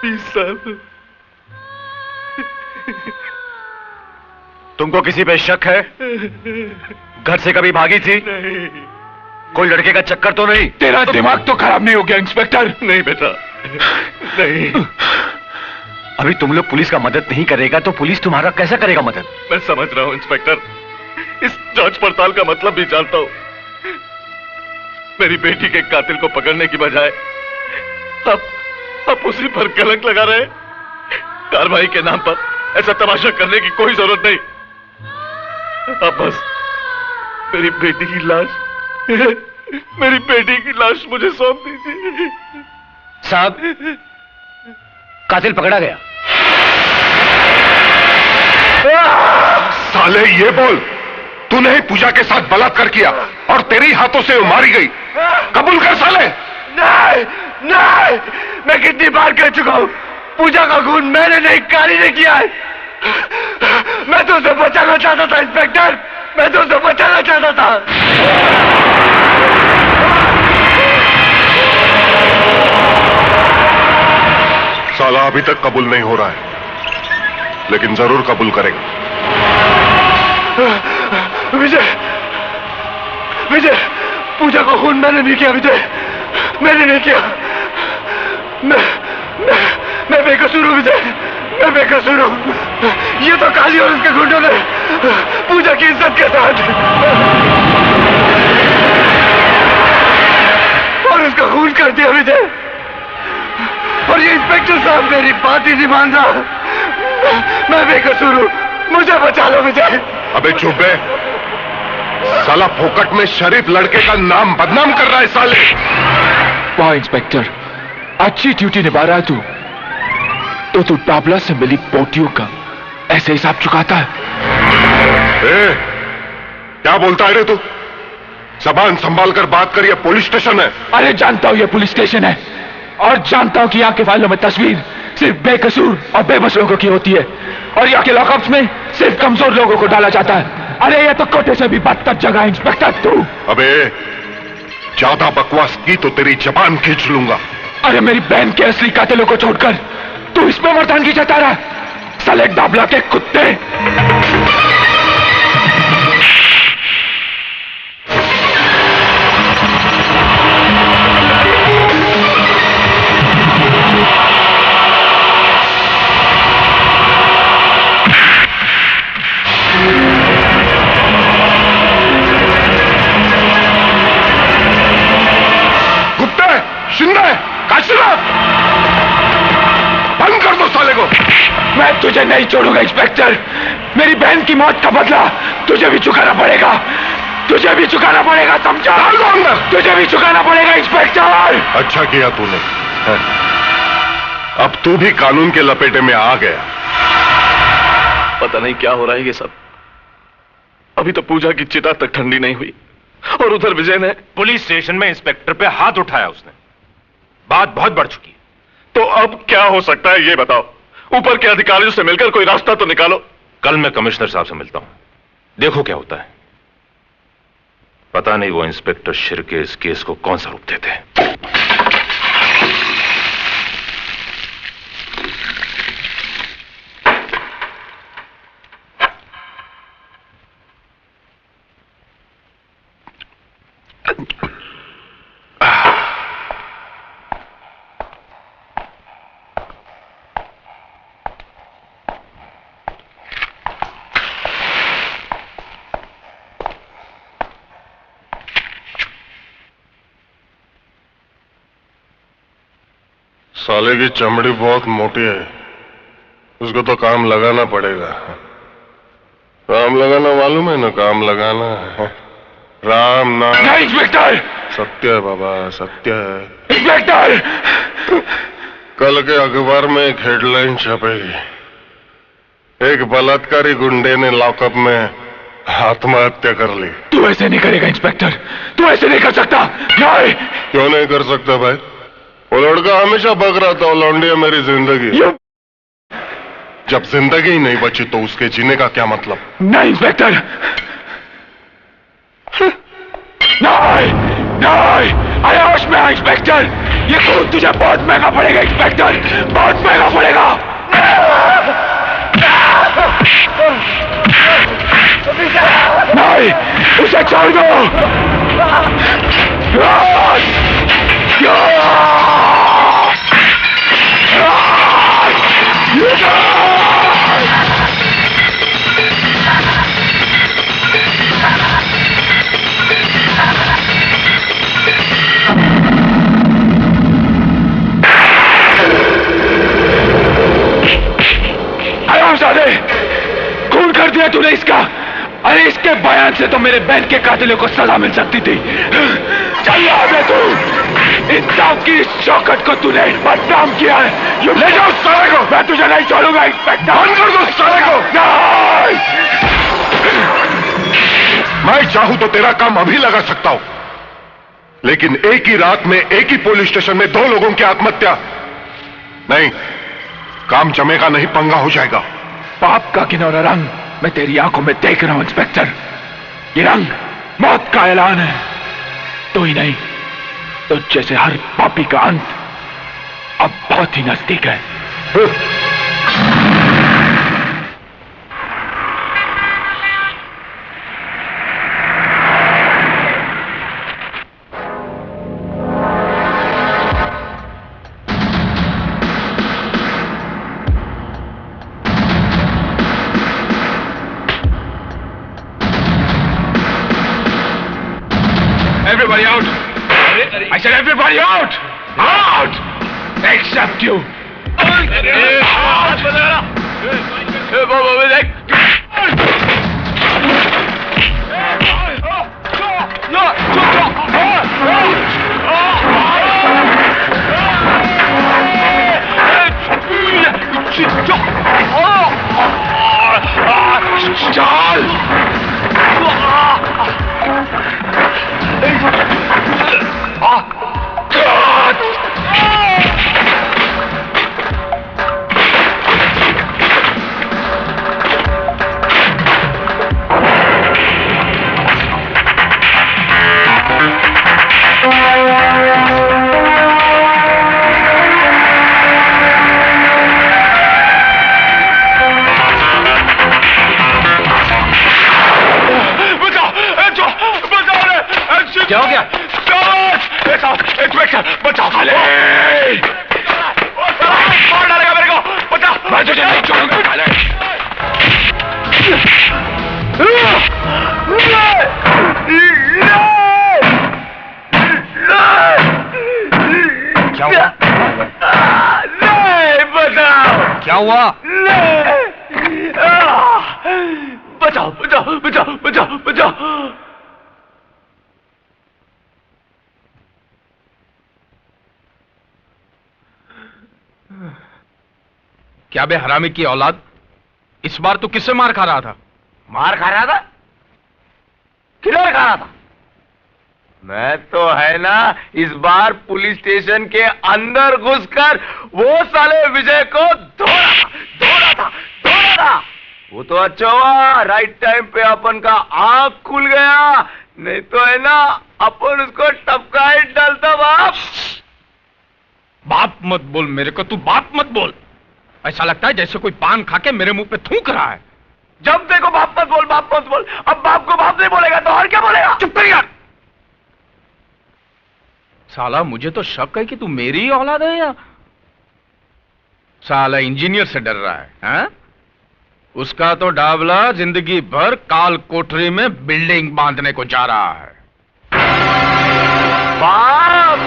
20 साल। तुमको किसी पे शक है? घर से कभी भागी थी? नहीं। कोई लड़के का चक्कर तो नहीं? तेरा दिमाग तो खराब नहीं हो गया इंस्पेक्टर? नहीं बेटा, नहीं। अभी तुम लोग पुलिस का मदद नहीं करेगा तो पुलिस तुम्हारा कैसा करेगा मदद? मैं समझ रहा हूं इंस्पेक्टर, इस जांच पड़ताल का मतलब भी जानता हूं। मेरी बेटी के कातिल को पकड़ने की बजाय आप उसी पर कलंक लगा रहे। कार्रवाई के नाम पर ऐसा तमाशा करने की कोई जरूरत नहीं। आप बस मेरी बेटी की लाश मुझे सौंप दीजिए। साहब, कातिल पकड़ा गया। साले ये बोल, तूने ही पूजा के साथ बलात्कार किया और तेरी हाथों से वो मारी गई, कबूल कर साले। नहीं नहीं, मैं कितनी बार कह चुका हूं, पूजा का खून मैंने नहीं, काली ने किया है। मैं तो उसे बचाना चाहता था इंस्पेक्टर, मैं तो उसे बचाना चाहता था। साला अभी तक कबूल नहीं हो रहा है, लेकिन जरूर कबूल करेगा। विजय, विजय, पूजा का खून मैंने नहीं किया विजय, मैंने नहीं किया। मैं बेकसूर हूं विजय, मैं बेकसूर हूं। ये तो काली और उसके गुंडों ने पूजा की इज्जत के साथ और उसका खून कर दिया विजय। और ये इंस्पेक्टर साहब मेरी बात ही नहीं मान रहा। मैं बेकसूर हूं, मुझे बचा लो विजय। अबे चुप है, साला फोकट में शरीफ लड़के का नाम बदनाम कर रहा है साले। वाह इंस्पेक्टर, अच्छी ड्यूटी निभा रहा है तो तू टाबला से मिली पोटियों का ऐसे हिसाब चुकाता है। क्या बोलता है रे तू? जबान संभाल कर बात कर, ये पुलिस स्टेशन है। अरे जानता हूं ये पुलिस स्टेशन है, और जानता हूं कि यहाँ के फाइलों में तस्वीर सिर्फ बेकसूर और बेबस लोगों की होती है, और यहाँ के लॉकअप्स में सिर्फ कमजोर लोगों को डाला जाता है। अरे ये तो कोटे से भी बदतर जगह है इंस्पेक्टर तू। अबे ज्यादा बकवास की तो तेरी जबान खींच लूंगा। अरे मेरी बहन के असली कातिलों को छोड़कर तू इसमें मर्दानगी जता रहा है। साले डाबला के कुत्ते। बंद कर दो साले को। मैं तुझे नहीं छोड़ूंगा इंस्पेक्टर। मेरी बहन की मौत का बदला तुझे भी चुकाना पड़ेगा। तुझे भी चुकाना पड़ेगा, समझा? तुझे भी चुकाना पड़ेगा इंस्पेक्टर। अच्छा किया तूने। अब तू भी कानून के लपेटे में आ गया। पता नहीं क्या हो रहा है ये सब। अभी तो पूजा की चिता तक ठंडी नहीं हुई और उधर विजय ने पुलिस स्टेशन में इंस्पेक्टर पे हाथ उठाया। उसने बात बहुत बढ़ चुकी है। तो अब क्या हो सकता है ये बताओ। ऊपर के अधिकारियों से मिलकर कोई रास्ता तो निकालो। कल मैं कमिश्नर साहब से मिलता हूं, देखो क्या होता है। पता नहीं वो इंस्पेक्टर शिर्के इस केस को कौन सा रूप देते हैं। साले की चमड़ी बहुत मोटी है, उसको तो काम लगाना पड़ेगा। काम लगाना मालूम है ना? काम लगाना है राम नाम। नहीं इंस्पेक्टर। सत्य है बाबा, सत्य है इंस्पेक्टर। कल के अखबार में एक हेडलाइन छपेगी, एक बलात्कारी गुंडे ने लॉकअप में आत्महत्या कर ली। तू ऐसे नहीं करेगा इंस्पेक्टर, तू ऐसे नहीं कर सकता। नहीं। क्यों नहीं कर सकता भाई? वो लड़का हमेशा बक रहा था, लौंडिया मेरी जिंदगी। जब जिंदगी ही नहीं बची तो उसके जीने का क्या मतलब? नहीं इंस्पेक्टर, नहीं नहीं। अरे होश में आ इंस्पेक्टर, ये खून तुझे बहुत महंगा पड़ेगा इंस्पेक्टर, बहुत महंगा पड़ेगा। नहीं, उसे छोड़ दो। खून कर दिया तूने इसका। अरे इसके बयान से तो मेरे बहन के कातिलों को सजा मिल सकती थी। चल रहा तू, इंसाफ की शौकत को तूने बदनाम किया है। ये ले जाओ साले को। मैं तुझे नहीं छोड़ूंगा इंस्पेक्टर। बंद कर दो साले को। नहीं। मैं चाहूं तो तेरा काम अभी लगा सकता हूं, लेकिन एक ही रात में एक ही पुलिस स्टेशन में 2 लोगों की आत्महत्या नहीं, काम जमेगा नहीं, पंगा हो जाएगा। पाप का किनौरा रंग मैं तेरी आंखों में देख रहा हूं इंस्पेक्टर। ये रंग मौत का ऐलान है। तो ही नहीं तो जैसे हर पापी का अंत अब बहुत ही नजदीक है। Everybody out! I said everybody out! Out! Except you! Inspector बचाओ। मार डालेगा मेरे को, बचाओ। मैं तुझे नहीं छोड़ूंगा साले। क्या हुआ? नहीं, बचाओ। क्या हुआ? बचाओ बचाओ बचाओ बचाओ बचाओ। क्या बे हरामी की औलाद, इस बार तू किससे मार खा रहा था? मार खा रहा था? किधर खा रहा था? मैं तो है ना इस बार पुलिस स्टेशन के अंदर घुसकर वो साले विजय को धोड़ा था। वो तो अच्छा हुआ राइट टाइम पे अपन का आंख खुल गया, नहीं तो है ना अपन उसको टपका ही डालता। बाप मत बोल मेरे को, तू बाप मत बोल। ऐसा लगता है जैसे कोई पान खा के मेरे मुंह पे थूक रहा है। जब देखो बाप मत बोल, बाप मत बोल। अब बाप को बाप नहीं बोलेगा तो और क्या बोलेगा? चुप कर यार। साला मुझे तो शक है कि तू मेरी ही औलाद है या साला इंजीनियर से डर रहा है, हा? उसका तो डाबला जिंदगी भर काल कोठरी में बिल्डिंग बांधने को जा रहा है। बाप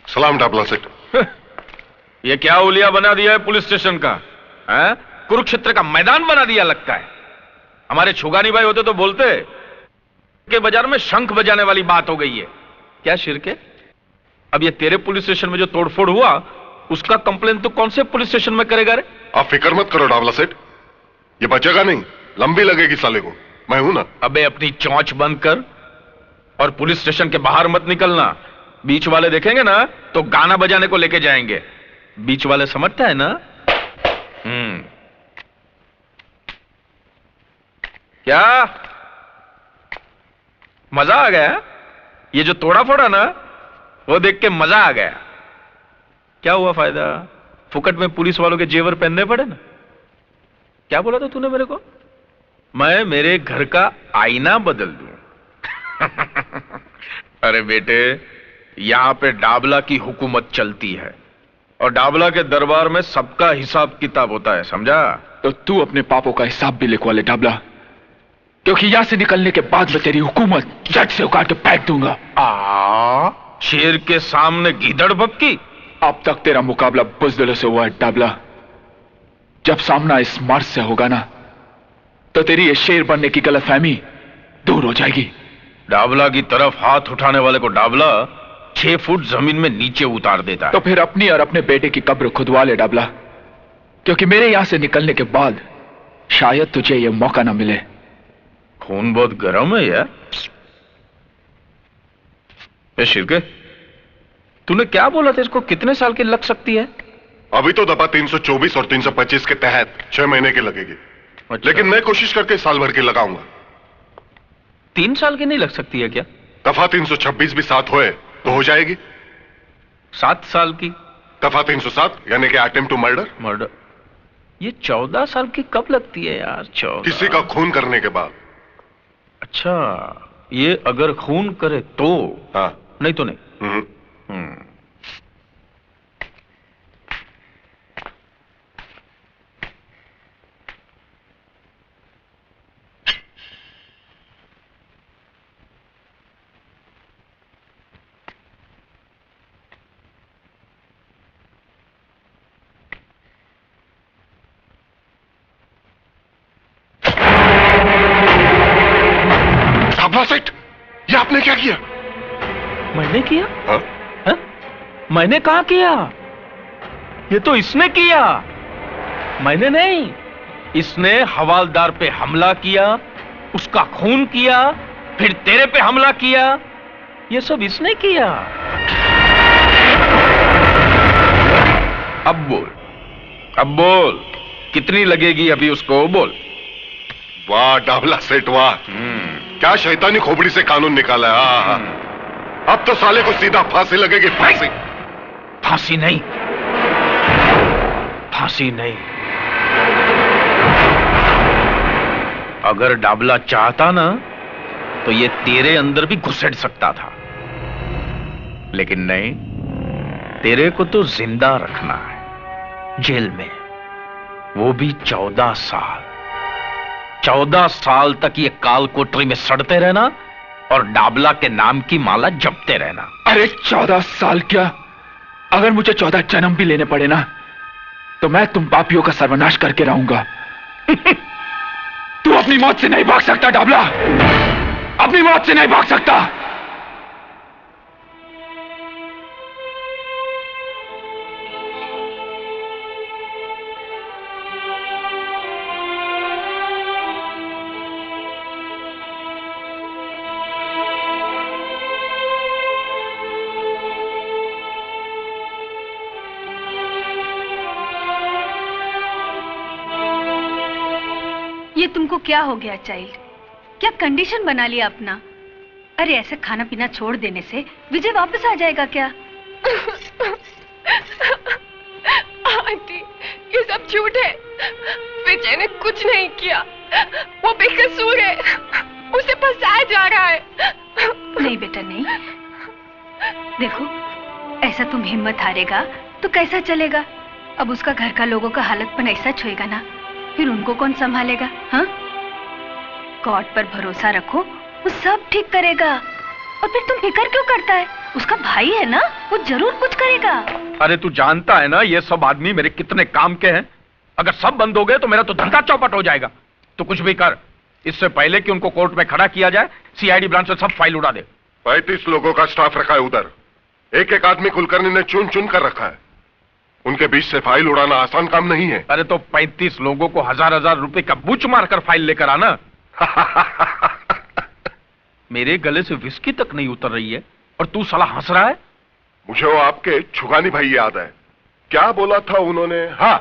सलाम डाबला सेठ। ये क्या उलिया बना दिया है पुलिस स्टेशन का, है? कुरुक्षेत्र का मैदान बना दिया लगता है। हमारे छुगानी भाई होते तो बोलते के बाजार में शंख बजाने वाली बात हो गई है। क्या शिरके, अब ये तेरे पुलिस स्टेशन में जो तोड़फोड़ हुआ उसका कंप्लेन तो कौन से पुलिस स्टेशन में करेगा रे? आप फिक्र मत करो डाबला सेठ, ये बचेगा नहीं, लंबी लगेगी साले को, मैं हूं ना। अबे अपनी चौंच बंद कर और पुलिस स्टेशन के बाहर मत निकलना। बीच वाले देखेंगे ना तो गाना बजाने को लेके जाएंगे। बीच वाले समझता है ना? क्या मजा आ गया? ये जो तोड़ा फोड़ा ना वो देख के मजा आ गया। क्या हुआ फायदा? फुकट में पुलिस वालों के जेवर पहनने पड़े ना। क्या बोला था तूने मेरे को? मैं मेरे घर का आईना बदल दूं? अरे बेटे, यहां पे डाबला की हुकूमत चलती है और डाबला के दरबार में सबका हिसाब किताब होता है, समझा? तो तू अपने पापों का हिसाब भी लिखवा ले डाबला, क्योंकि यहां से निकलने के बाद मैं तेरी हुकूमत जट से उखाड़ के फेंक दूंगा। शेर के सामने गीदड़ भपकी। अब तक तेरा मुकाबला बुज़दिलों से हुआ है डाबला, जब सामना इस मर्द से होगा ना तो तेरी ये शेर बनने की गलतफहमी दूर हो जाएगी। डाबला की तरफ हाथ उठाने वाले को डाबला 6 फुट जमीन में नीचे उतार देता है। तो फिर अपनी और अपने बेटे की कब्र खुदवा ले डाबला, क्योंकि मेरे यहां से निकलने के बाद शायद तुझे यह मौका ना मिले। खून बहुत गर्म है यार। शिरके, तूने क्या बोला था? इसको कितने साल की लग सकती है? अभी तो दफा 324 और 325 के तहत 6 महीने की लगेगी। अच्छा। लेकिन मैं कोशिश करके साल भर की लगाऊंगा। 3 साल की नहीं लग सकती है क्या? दफा 326 भी 7 होए तो हो जाएगी। 7 साल की? दफा 307 यानी कि अटेम्प्ट टू मर्डर। ये 14 साल की कब लगती है यार? 14 किसी का खून करने के बाद। अच्छा, ये अगर खून करे तो? हाँ। नहीं तो नहीं। सेठ, ये आपने क्या किया? मैंने किया? हाँ? हा? मैंने कहा किया? ये तो इसने किया, मैंने नहीं। इसने हवालदार पे हमला किया, उसका खून किया, फिर तेरे पे हमला किया। ये सब इसने किया। अब बोल कितनी लगेगी अभी उसको? बोल। वाह डाबला सेठ वाह, क्या शैतानी खोपड़ी से कानून निकाला है। अब तो साले को सीधा फांसी लगेगी। फांसी नहीं, फांसी नहीं। अगर डाबला चाहता ना तो ये तेरे अंदर भी घुसेड़ सकता था, लेकिन नहीं, तेरे को तो जिंदा रखना है जेल में, वो भी 14 साल। 14 साल तक ये काल कोठरी में सड़ते रहना और डाबला के नाम की माला जपते रहना। अरे 14 साल क्या, अगर मुझे 14 जन्म भी लेने पड़े ना तो मैं तुम पापियों का सर्वनाश करके रहूंगा। तू अपनी मौत से नहीं भाग सकता डाबला, अपनी मौत से नहीं भाग सकता। ये तुमको क्या हो गया चाइल्ड, क्या कंडीशन बना लिया अपना? अरे ऐसे खाना पीना छोड़ देने से विजय वापस आ जाएगा क्या? आंटी, ये सब झूठ है। विजय ने कुछ नहीं किया, वो बेकसूर है, उसे फंसाया जा रहा है। नहीं बेटा नहीं, देखो ऐसा तुम हिम्मत हारेगा तो कैसा चलेगा? अब उसका घर का लोगों का हालतपन ऐसा छुएगा ना, फिर उनको कौन संभालेगा? हाँ, गॉड पर भरोसा रखो, वो सब ठीक करेगा। और फिर तुम फिक्र क्यों करता है? उसका भाई है ना, वो जरूर कुछ करेगा। अरे तू जानता है ना ये सब आदमी मेरे कितने काम के हैं। अगर सब बंद हो गए तो मेरा तो धंधा चौपट हो जाएगा। तो कुछ भी कर, इससे पहले कि उनको कोर्ट में खड़ा किया जाए, सीआईडी ब्रांच से सब फाइल उड़ा दे। 35 लोगों का स्टाफ रखा है उधर, एक एक आदमी कुलकर्णी ने चुन चुन कर रखा है। उनके बीच से फाइल उड़ाना आसान काम नहीं है। अरे तो 35 लोगों को हजार रुपए का बुच मारकर फाइल लेकर आना। मेरे गले से विस्की तक नहीं उतर रही है और तू साला हंस रहा है। मुझे वो आपके छुगानी भाई याद है, क्या बोला था उन्होंने? हाँ,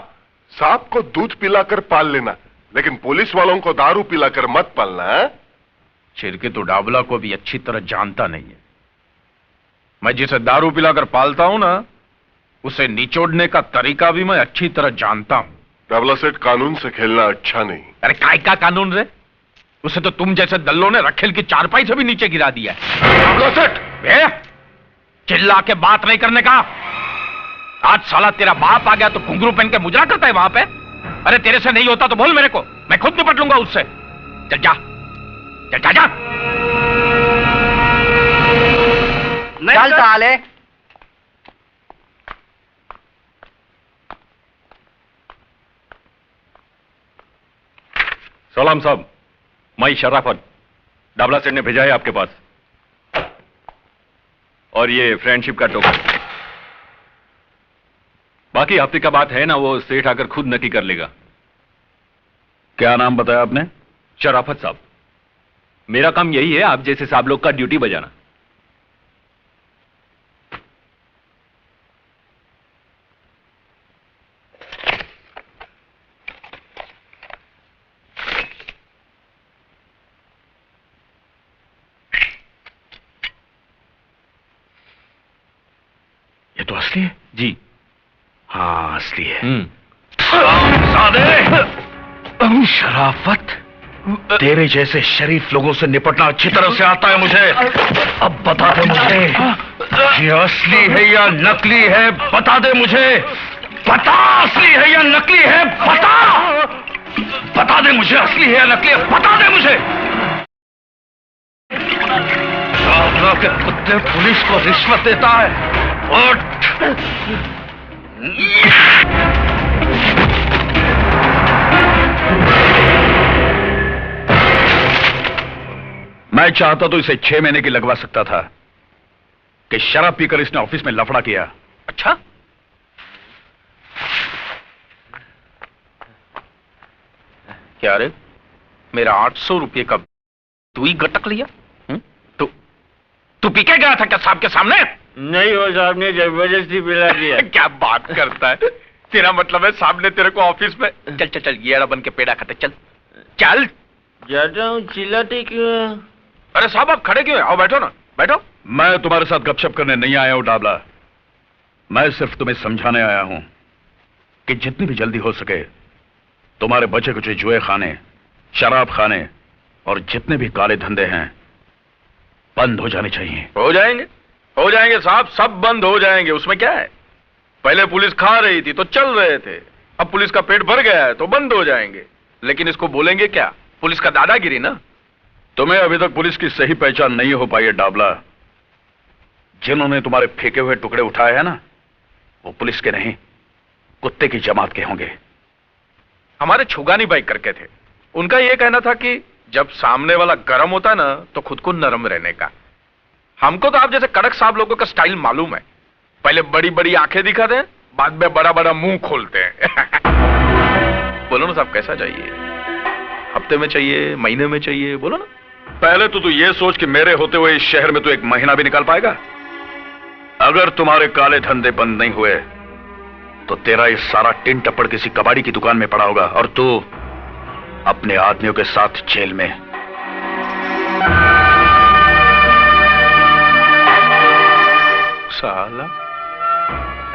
सांप को दूध पिलाकर पाल लेना, लेकिन पुलिस वालों को दारू पिलाकर मत पालना। छिरके तो डाबला को भी अच्छी तरह जानता नहीं है। मैं जिसे दारू पिलाकर पालता हूं ना, उसे निचोड़ने का तरीका भी मैं अच्छी तरह जानता हूं। डाबला सेठ, कानून से खेलना अच्छा नहीं। अरे काय का कानून रे? उसे तो तुम जैसे दल्लों ने रखेल की चारपाई से भी नीचे गिरा दिया है। डाबला सेठ, चिल्ला के बात नहीं करने का। आज साला तेरा बाप आ गया तो घुंघरू पहन के मुजरा करता है वहां पे। अरे तेरे से नहीं होता तो बोल मेरे को, मैं खुद निपट लूंगा उससे। चल जा, चल जा। चल साले। सलाम साहब, मैं शराफत, डाबला सेठ ने भेजा है आपके पास, और ये फ्रेंडशिप का टोकन। बाकी हफ्ते का बात है ना, वो सेठ आकर खुद नक्की कर लेगा। क्या नाम बताया आपने? शराफत साहब। मेरा काम यही है, आप जैसे साहब लोग का ड्यूटी बजाना। ये तो असली है जी। हाँ असली है। शराफत, तेरे जैसे शरीफ लोगों से निपटना अच्छी तरह से आता है मुझे। अब बता दे मुझे, ये असली है या नकली है? बता दे मुझे, बता, असली है या नकली है? बता दे मुझे, असली है या नकली है? बता दे मुझे। के कुत्ते पुलिस को रिश्वत देता है। उठ। मैं चाहता तो इसे 6 महीने की लगवा सकता था कि शराब पीकर इसने ऑफिस में लफड़ा किया। अच्छा, क्या रे, मेरा 800 रुपये का तू ही गटक लिया? तू पी के गया था क्या साहब के सामने? नहीं, वो साहब ने जबरदस्ती पिला दिया। क्या बात करता है? तेरा मतलब है साहब ने तेरे को ऑफिस में? चल चल चल, ये बन के पेड़ा खाते, चल चल। जाता हूँ, चिल्लाते क्यों? अरे साहब आप खड़े क्यों हैं? आओ बैठो ना, बैठो। मैं तुम्हारे साथ गपशप करने नहीं आया हूं डाबला, मैं सिर्फ तुम्हें समझाने आया हूं कि जितनी भी जल्दी हो सके तुम्हारे बचे कुछ जुए खाने, शराब खाने और जितने भी काले धंधे हैं बंद हो जाने चाहिए। हो जाएंगे साहब, सब बंद हो जाएंगे, उसमें क्या है। पहले पुलिस खा रही थी तो चल रहे थे, अब पुलिस का पेट भर गया है तो बंद हो जाएंगे। लेकिन इसको बोलेंगे क्या, पुलिस का दादागिरी ना। तुम्हें अभी तक पुलिस की सही पहचान नहीं हो पाई है डाबला। जिन्होंने तुम्हारे फेंके हुए टुकड़े उठाए हैं ना, वो पुलिस के नहीं, कुत्ते की जमात के होंगे। हमारे छुगानी बाई करके थे, उनका यह कहना था कि जब सामने वाला गर्म होता ना तो खुद को नरम रहने का। हमको तो आप जैसे कड़क साहब लोगों का स्टाइल मालूम है, पहले बड़ी बड़ी आंखें दिखाते हैं, बाद में बड़ा बड़ा मुंह खोलते हैं। बोलो ना साहब, कैसा चाहिए? हफ्ते में चाहिए, महीने में चाहिए, बोलो ना। पहले तो तू ये सोच कि मेरे होते हुए इस शहर में तू एक महीना भी निकाल पाएगा। अगर तुम्हारे काले धंधे बंद नहीं हुए तो तेरा ये सारा टिन टप्पड़ किसी कबाड़ी की दुकान में पड़ा होगा और तू अपने आदमियों के साथ जेल में। साला,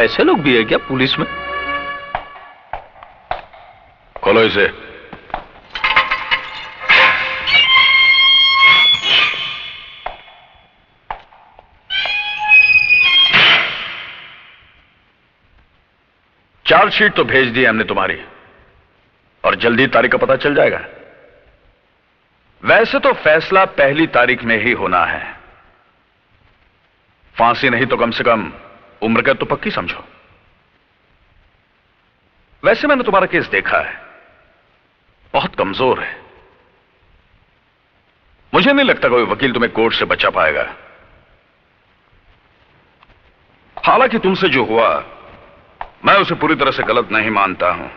ऐसे लोग भी है क्या पुलिस में? खोलो इसे। चार्जशीट तो भेज दी हमने तुम्हारी और जल्दी तारीख का पता चल जाएगा। वैसे तो फैसला पहली तारीख में ही होना है, फांसी नहीं तो कम से कम उम्र कैद तो पक्की समझो। वैसे मैंने तुम्हारा केस देखा है, बहुत कमजोर है। मुझे नहीं लगता कोई वकील तुम्हें कोर्ट से बचा पाएगा। हालांकि तुमसे जो हुआ मैं उसे पूरी तरह से गलत नहीं मानता हूं,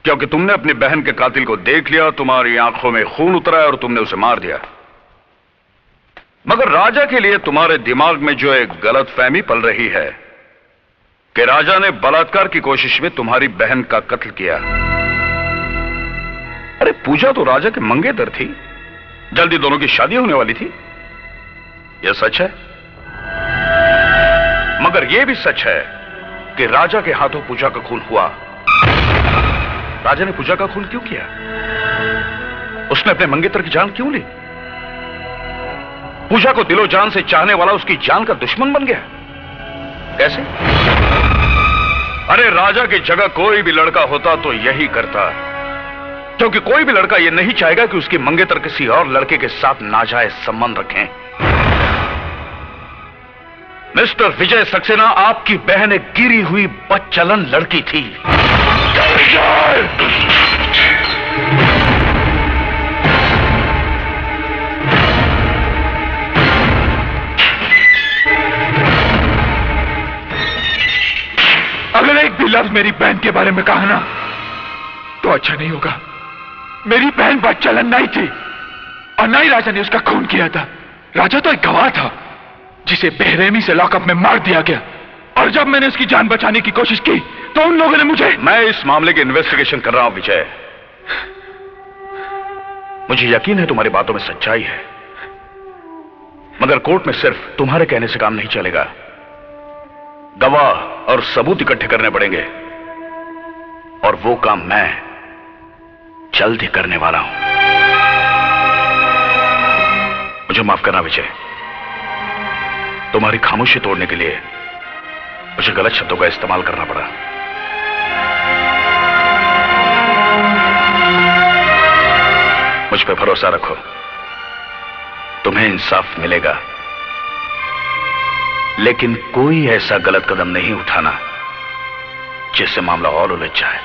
क्योंकि तुमने अपनी बहन के कातिल को देख लिया, तुम्हारी आंखों में खून उतरा और तुमने उसे मार दिया। मगर राजा के लिए तुम्हारे दिमाग में जो एक गलतफहमी पल रही है कि राजा ने बलात्कार की कोशिश में तुम्हारी बहन का कत्ल किया। अरे पूजा तो राजा के मंगेतर थी, जल्दी दोनों की शादी होने वाली थी। यह सच है, मगर यह भी सच है कि राजा के हाथों पूजा का खून हुआ। राजा ने पूजा का खून क्यों किया? उसने अपने मंगेतर की जान क्यों ली? पूजा को दिलो जान से चाहने वाला उसकी जान का दुश्मन बन गया। कैसे? अरे राजा की जगह कोई भी लड़का होता तो यही करता, क्योंकि कोई भी लड़का यह नहीं चाहेगा कि उसकी मंगेतर किसी और लड़के के साथ नाजायज संबंध रखें। मिस्टर विजय सक्सेना, आपकी बहन एक गिरी हुई बदचलन लड़की थी। अगर एक भी लफ्ज मेरी बहन के बारे में कहा ना तो अच्छा नहीं होगा। मेरी बहन बदचलन नहीं थी और ना ही राजा ने उसका खून किया था। राजा तो एक गवाह था जिसे बेरहमी से लॉकअप में मार दिया गया, और जब मैंने उसकी जान बचाने की कोशिश की तो उन लोगों ने मुझे। मैं इस मामले की इन्वेस्टिगेशन कर रहा हूं विजय। मुझे यकीन है तुम्हारी बातों में सच्चाई है, मगर कोर्ट में सिर्फ तुम्हारे कहने से काम नहीं चलेगा। गवाह और सबूत इकट्ठे करने पड़ेंगे, और वो काम मैं जल्द ही करने वाला हूं। मुझे माफ करना विजय, तुम्हारी खामोशी तोड़ने के लिए मुझे गलत शब्दों का इस्तेमाल करना पड़ा। मुझ पे भरोसा रखो, तुम्हें इंसाफ मिलेगा, लेकिन कोई ऐसा गलत कदम नहीं उठाना जिससे मामला और उलझ जाए।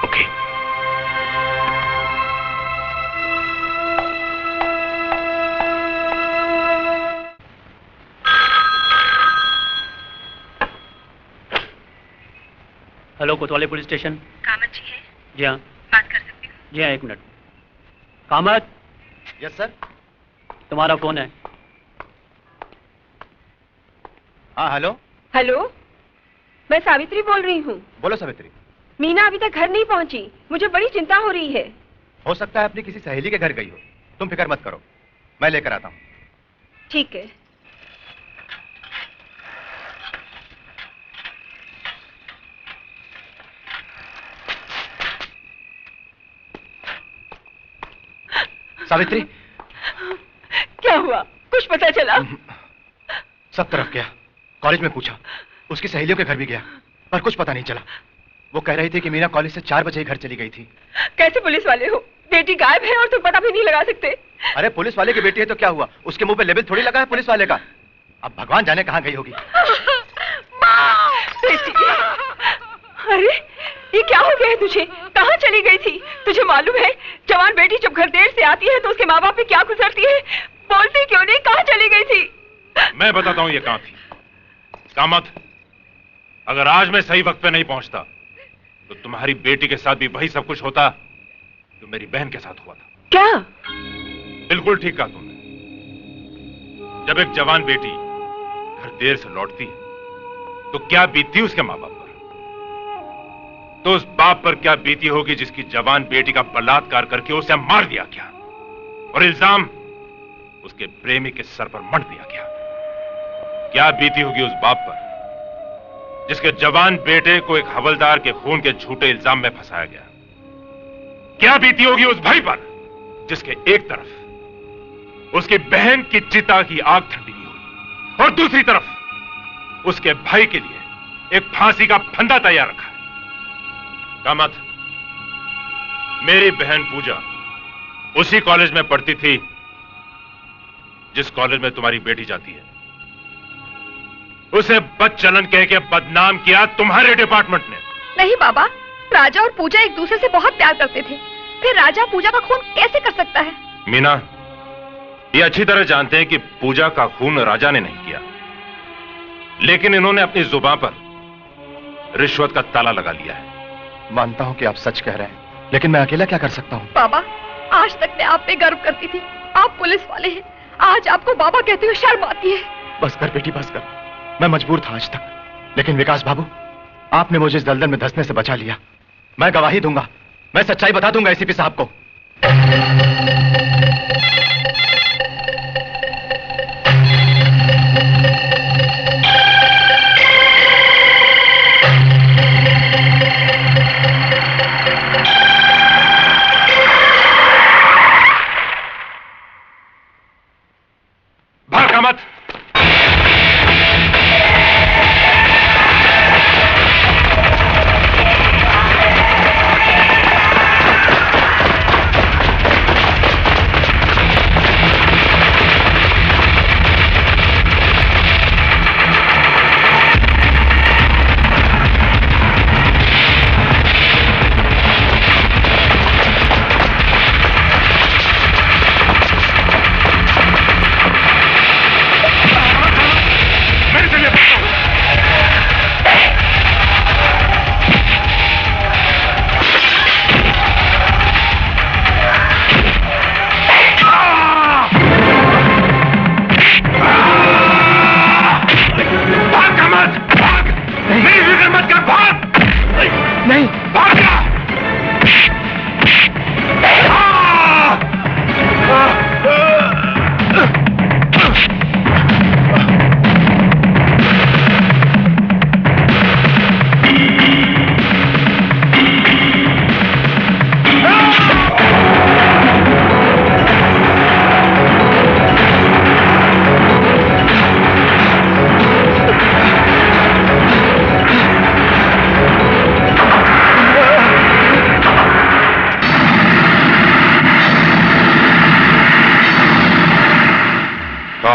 ओके? हेलो, कोतवाली पुलिस स्टेशन। कामत जी है? जी हाँ। बात कर सकती हूँ? जी हाँ, एक मिनट। कामत। Yes sir. तुम्हारा फोन है। हाँ हेलो। हेलो, मैं सावित्री बोल रही हूँ। बोलो सावित्री। मीना अभी तक घर नहीं पहुँची, मुझे बड़ी चिंता हो रही है। हो सकता है अपनी किसी सहेली के घर गई हो, तुम फिक्र मत करो, मैं लेकर आता हूँ। ठीक है। सावित्री, क्या हुआ? कुछ पता चला? सब तरफ गया, कॉलेज में पूछा, उसकी सहेलियों के घर भी गया, पर कुछ पता नहीं चला। वो कह रही थी कि मीना कॉलेज से 4 बजे ही घर चली गई थी। कैसे पुलिस वाले हो? बेटी गायब है और तुम पता भी नहीं लगा सकते। अरे पुलिस वाले की बेटी है तो क्या हुआ? उसके मुंह पे लेबल थोड़ी लगा है पुलिस वाले का। अब भगवान जाने कहाँ गई होगी। बेटी, अरे ये क्या हो गया है तुझे? कहाँ चली गई थी? तुझे मालूम है जवान बेटी जब घर देर से आती है तो उसके माँ बाप पे क्या गुजरती है? बोलती क्यों नहीं? कहाँ चली गई थी? मैं बताता हूँ ये कहाँ थी। कामत, अगर आज मैं सही वक्त पे नहीं पहुंचता तो तुम्हारी बेटी के साथ भी वही सब कुछ होता जो मेरी बहन के साथ हुआ था। क्या? बिल्कुल ठीक कहा तुमने। जब एक जवान बेटी घर देर से लौटती है तो क्या बीतती उसके माँ बाप पर, तो उस बाप पर क्या बीती होगी जिसकी जवान बेटी का बलात्कार करके उसे मार दिया गया और इल्जाम उसके प्रेमी के सर पर मढ़ दिया गया। क्या बीती होगी उस बाप पर जिसके जवान बेटे को एक हवलदार के खून के झूठे इल्जाम में फंसाया गया। क्या बीती होगी उस भाई पर जिसके एक तरफ उसकी बहन की चिता की आग ठंडी हुई और दूसरी तरफ उसके भाई के लिए एक फांसी का फंदा तैयार रखा है। कामत, मेरी बहन पूजा उसी कॉलेज में पढ़ती थी जिस कॉलेज में तुम्हारी बेटी जाती है। उसे बदचलन कह के बदनाम किया तुम्हारे डिपार्टमेंट ने। नहीं बाबा, राजा और पूजा एक दूसरे से बहुत प्यार करते थे, फिर राजा पूजा का खून कैसे कर सकता है? मीना, ये अच्छी तरह जानते हैं कि पूजा का खून राजा ने नहीं किया, लेकिन इन्होंने अपनी जुबान पर रिश्वत का ताला लगा लिया है। मानता हूं कि आप सच कह रहे हैं, लेकिन मैं अकेला क्या कर सकता हूं? बाबा, आज तक मैं आप पे गर्व करती थी। आप पुलिस वाले हैं, आज आपको बाबा कहते हुए शर्म आती है। बस कर बेटी, बस कर। मैं मजबूर था आज तक, लेकिन विकास बाबू, आपने मुझे इस दलदल में धंसने से बचा लिया। मैं गवाही दूंगा, मैं सच्चाई बता दूंगा एसीपी साहब को। भागा मत।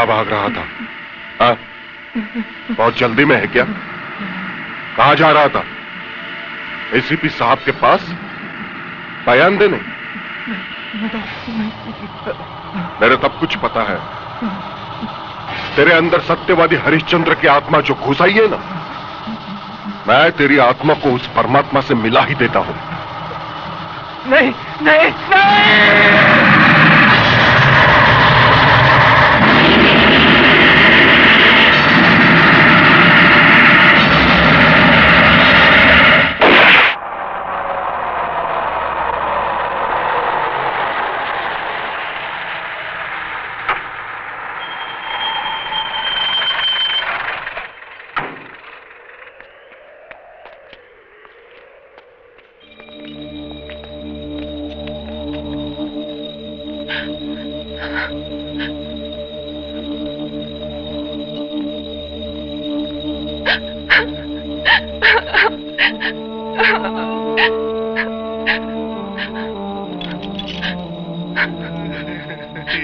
भाग रहा था? हाँ? बहुत जल्दी में है क्या? कहां जा रहा था? एसीपी साहब के पास बयान देने? मेरे तब कुछ पता है। तेरे अंदर सत्यवादी हरिश्चंद्र की आत्मा जो घुस आई है ना, मैं तेरी आत्मा को उस परमात्मा से मिला ही देता हूं। नहीं नहीं नहीं।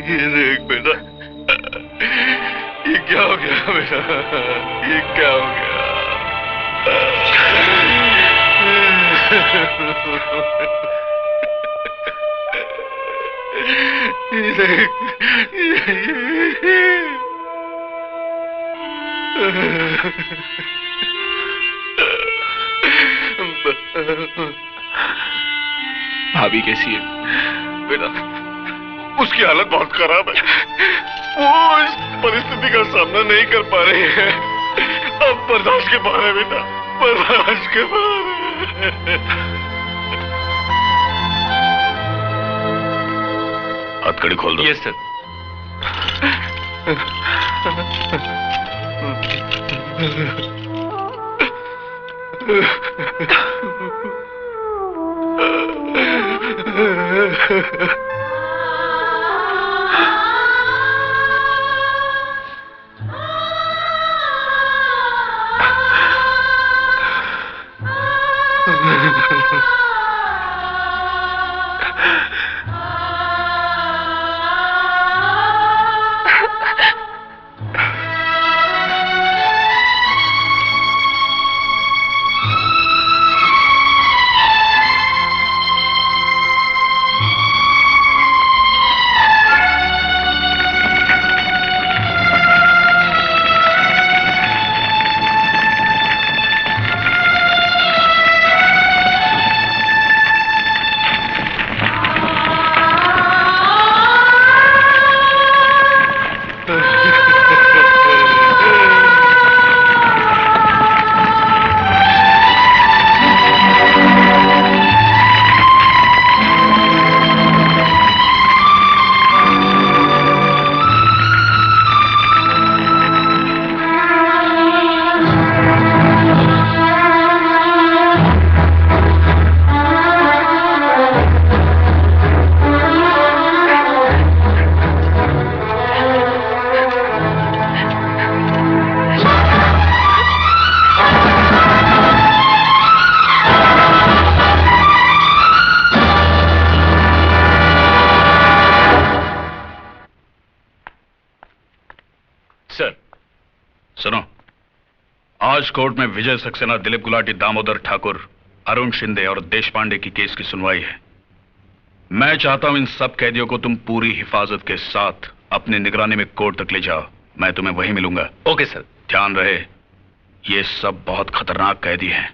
ये देख बेटा, ये क्या हो गया बेटा, ये क्या हो गया? ये देख, भाभी कैसी है? बेटा, उसकी हालत बहुत खराब है। वो इस परिस्थिति का सामना नहीं कर पा रही है। अब बर्दाश्त के बाहर है बेटा, बर्दाश्त के बाहर है। हथकड़ी खोल दो। Yes sir. आज कोर्ट में विजय सक्सेना, दिलीप गुलाटी, दामोदर ठाकुर, अरुण शिंदे और देश पांडे की केस की सुनवाई है। मैं चाहता हूं इन सब कैदियों को तुम पूरी हिफाजत के साथ अपनी निगरानी में कोर्ट तक ले जाओ। मैं तुम्हें वहीं मिलूंगा। Okay sir. ध्यान रहे, ये सब बहुत खतरनाक कैदी हैं,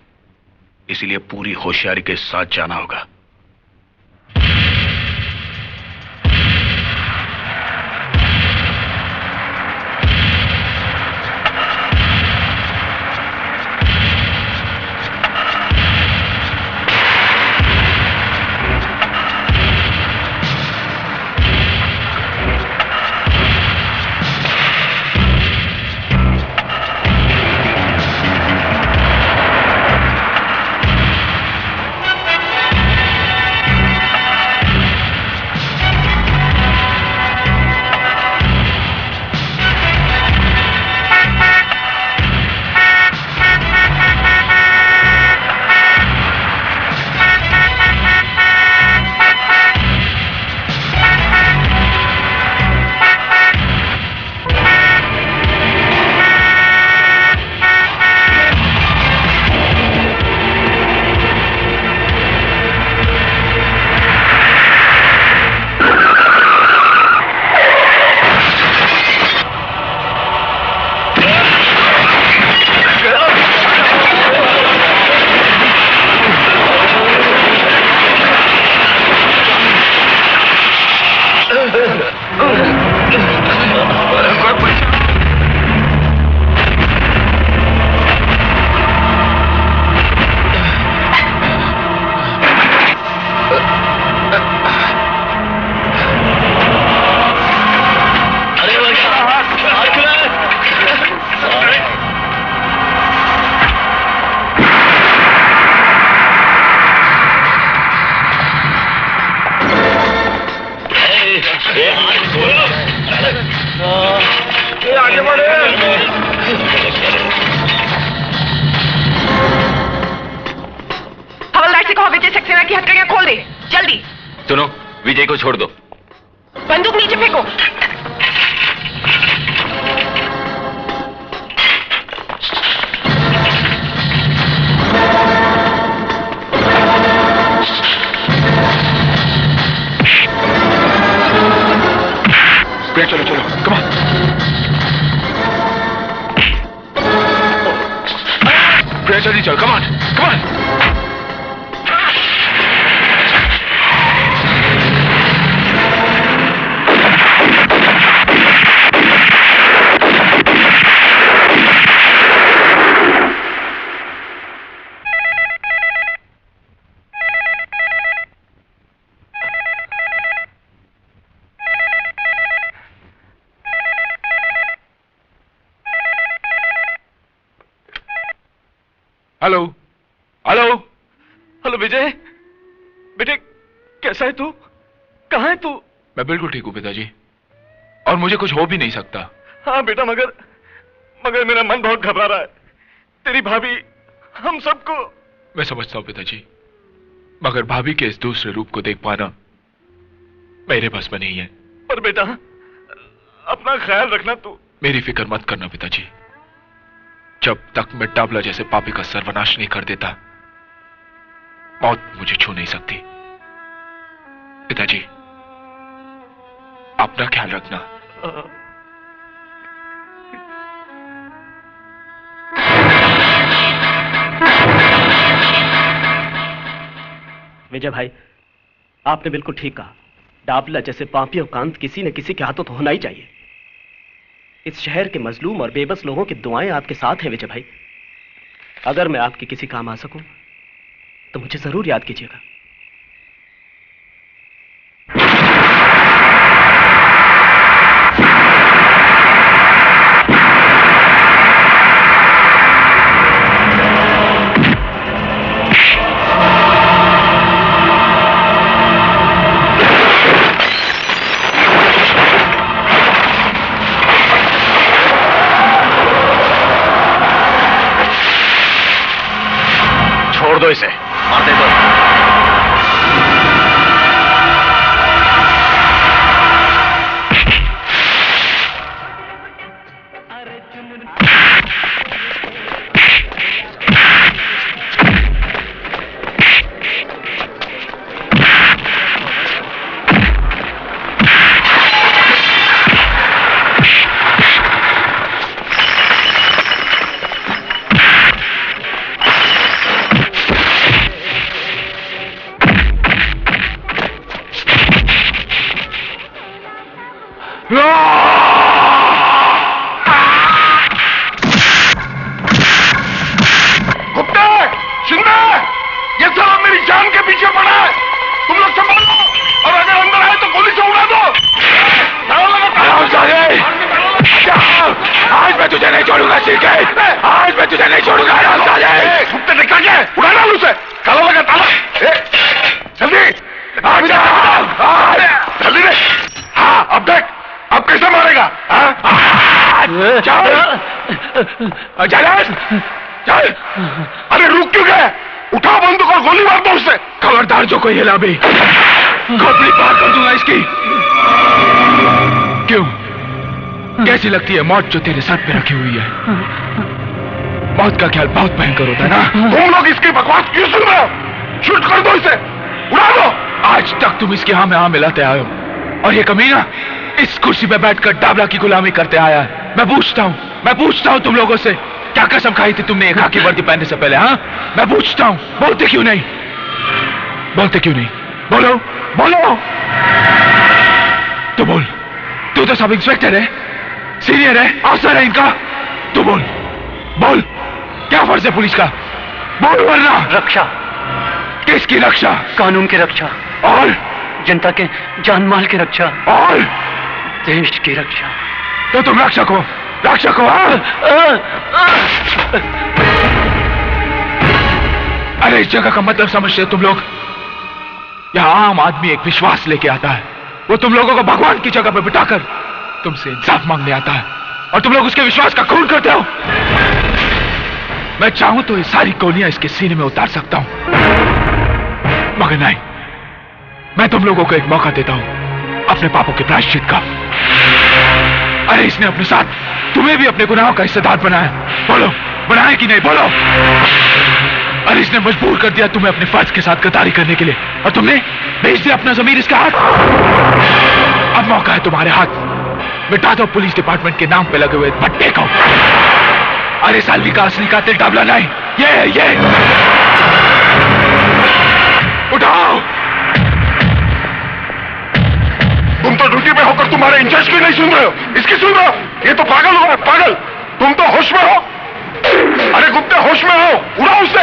इसीलिए पूरी होशियारी के साथ जाना होगा। हवलदार से कहो विजय सक्सेना की हथकड़ियां खोल दे, जल्दी। सुनो, विजय को छोड़ दो। बंदूक नीचे फेंको। चलो चलो, कम ऑन। जल्दी चल, come on, come on. Hello hello hello Vijay, बेटे कैसा है तू? कहाँ है तू? मैं बिल्कुल ठीक हूँ पिताजी, और मुझे कुछ हो भी नहीं सकता। हाँ बेटा, मगर मेरा मन बहुत घबरा रहा है। तेरी भाभी हम सबको। मैं समझता हूँ पिताजी, मगर भाभी के इस दूसरे रूप को देख पाना मेरे बस में नहीं है। पर बेटा अपना ख्याल रखना तू। मेरी फिक्र मत करना पिताजी, जब तक मैं डाबला जैसे पापी का सर्वनाश नहीं कर देता, मौत मुझे छू नहीं सकती। पिताजी अपना ख्याल रखना। विजय भाई, आपने बिल्कुल ठीक कहा। डाबला जैसे पापियों का अंत किसी न किसी के हाथों तो होना ही चाहिए। इस शहर के मजलूम और बेबस लोगों की दुआएं आपके साथ हैं विजय भाई। अगर मैं आपके किसी काम आ सकूं तो मुझे जरूर याद कीजिएगा। छोड़ दो इसे, मार दे दो। अरे रुक क्यों गए? उठा बंदूक और गोली मार दो उससे। खबरदार जो कोई हिला भी, खोपड़ी पार कर दूंगा इसकी। क्यों? कैसी लगती है मौत जो तेरे सर पे रखी हुई है? मौत का ख्याल बहुत भयंकर होता है ना? तुम लोग इसकी बकवास क्यों सुन रहे हो? शूट कर दो इसे, उड़ा दो। आज तक तुम इसके हाँ में हाँ मिलाते आए हो, और ये कमीना इस कुर्सी पे बैठकर डाबला की गुलामी करते आया है। मैं पूछता हूँ तुम लोगों से, क्या कसम खाई थी तुमने एक खाकी वर्दी पहनने से पहले? हाँ, मैं पूछता हूँ, बोलते क्यों नहीं? बोलो बोलो, तो बोल। तू तो सब इंस्पेक्टर है, सीनियर है, अफसर है इनका। तू बोल क्या फर्ज है पुलिस का? बोल वरना। रक्षा। किसकी रक्षा? कानून की रक्षा, और जनता के जान माल की रक्षा, और देश की रक्षा। तो तुम रक्षक हो? अरे इस जगह का मतलब समझते हो तुम लोग? यहां आम आदमी एक विश्वास लेके आता है, वो तुम लोगों को भगवान की जगह पे बिठाकर तुमसे इंसाफ मांगने आता है, और तुम लोग उसके विश्वास का खून करते हो। मैं चाहूं तो ये सारी गोलियां इसके सीने में उतार सकता हूं, मगर नहीं, मैं तुम लोगों को एक मौका देता हूं। अपने पापों के प्रायश्चित का। अरे इसने अपने साथ तुम्हें भी अपने गुनाहों का हिस्सेदार बनाया। बोलो, बनाया कि नहीं? बोलो। अरे इसने मजबूर कर दिया तुम्हें अपने फर्ज के साथ गद्दारी करने के लिए, और तुमने भेज दिया अपना ज़मीर इसके हाथ। अब मौका है तुम्हारे हाथ, मिटा दो पुलिस डिपार्टमेंट के नाम पे लगे हुए पट्टे को। अरे सालवी का असली कातिल डाबला नहीं, ये उठाओ। तुम तो ड्यूटी पे होकर तुम्हारे इंचार्ज की नहीं सुन रहे हो, इसकी सुन रहे हो? ये तो पागल हुआ है, पागल। तुम तो होश में हो। अरे गुप्ते, होश में हो, उड़ाओ उसे।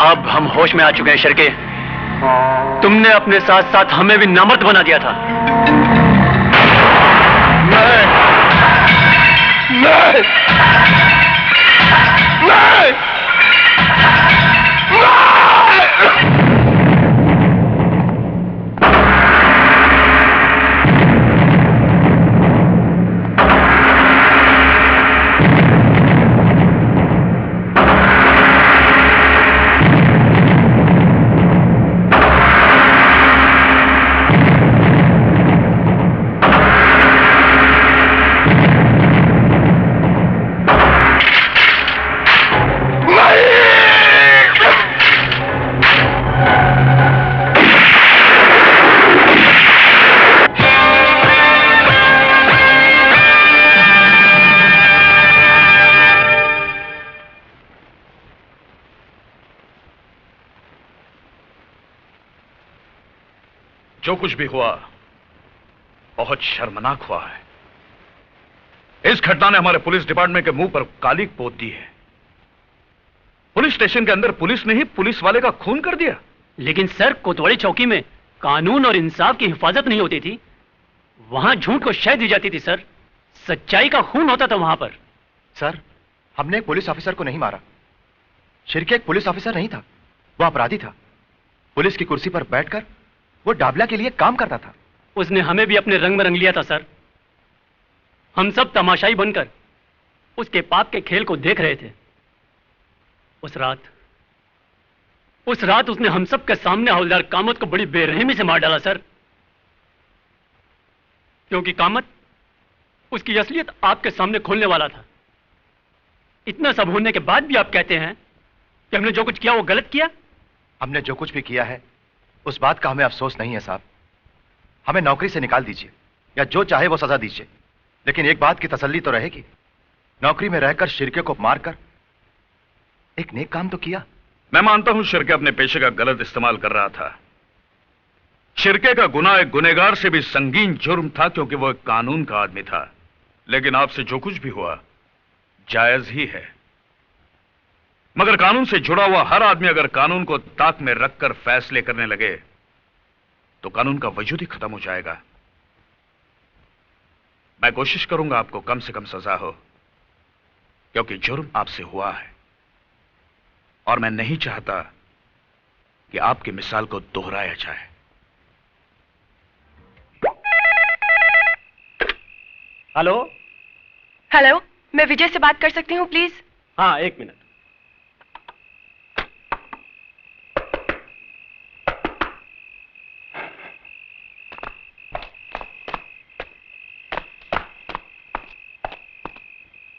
अब हम होश में आ चुके हैं शिर्के। तुमने अपने साथ साथ हमें भी नामर्द बना दिया था। नहीं, नहीं, नहीं, नहीं। जो कुछ भी हुआ बहुत शर्मनाक हुआ है। इस घटना ने हमारे पुलिस डिपार्टमेंट के मुंह पर काली पोत दी है। पुलिस स्टेशन के अंदर पुलिस ने ही पुलिस वाले का खून कर दिया। लेकिन सर, कोतवाली चौकी में कानून और इंसाफ की हिफाजत नहीं होती थी, वहां झूठ को शह दी जाती थी सर। सच्चाई का खून होता था वहां पर। सर, हमने एक पुलिस ऑफिसर को नहीं मारा। शिर्के एक पुलिस ऑफिसर नहीं था, वो अपराधी था। पुलिस की कुर्सी पर बैठकर वो डाबला के लिए काम करता था। उसने हमें भी अपने रंग में रंग लिया था सर। हम सब तमाशाई बनकर उसके पाप के खेल को देख रहे थे। उस रात उसने हम सब के सामने हवलदार कामत को बड़ी बेरहमी से मार डाला सर। क्योंकि कामत उसकी असलियत आपके सामने खोलने वाला था। इतना सब होने के बाद भी आप कहते हैं कि हमने जो कुछ किया वो गलत किया। हमने जो कुछ भी किया है उस बात का हमें अफसोस नहीं है साहब। हमें नौकरी से निकाल दीजिए या जो चाहे वो सजा दीजिए, लेकिन एक बात की तसल्ली तो रहेगी, नौकरी में रहकर शिर्के को मारकर एक नेक काम तो किया। मैं मानता हूं शिर्के अपने पेशे का गलत इस्तेमाल कर रहा था। शिर्के का गुनाह एक गुनहगार से भी संगीन जुर्म था, क्योंकि वो एक कानून का आदमी था। लेकिन आपसे जो कुछ भी हुआ जायज ही है। मगर कानून से जुड़ा हुआ हर आदमी अगर कानून को ताक में रखकर फैसले करने लगे तो कानून का वजूद ही खत्म हो जाएगा। मैं कोशिश करूंगा आपको कम से कम सजा हो, क्योंकि जुर्म आपसे हुआ है और मैं नहीं चाहता कि आपकी मिसाल को दोहराया जाए। हेलो हेलो, मैं विजय से बात कर सकती हूँ प्लीज? हाँ, एक मिनट।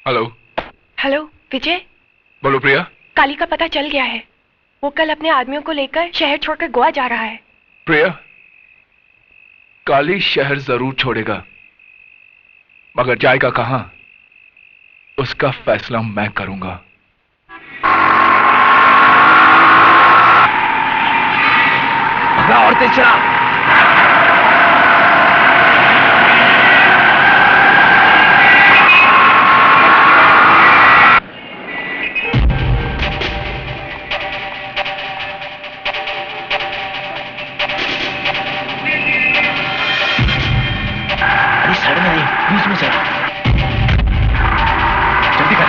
हेलो हेलो विजय। बोलो प्रिया। काली का पता चल गया है। वो कल अपने आदमियों को लेकर शहर छोड़कर गोवा जा रहा है। प्रिया, काली शहर जरूर छोड़ेगा, मगर जाएगा कहां उसका फैसला मैं करूंगा। और तेज चला। बीच में चल, जल्दी कर।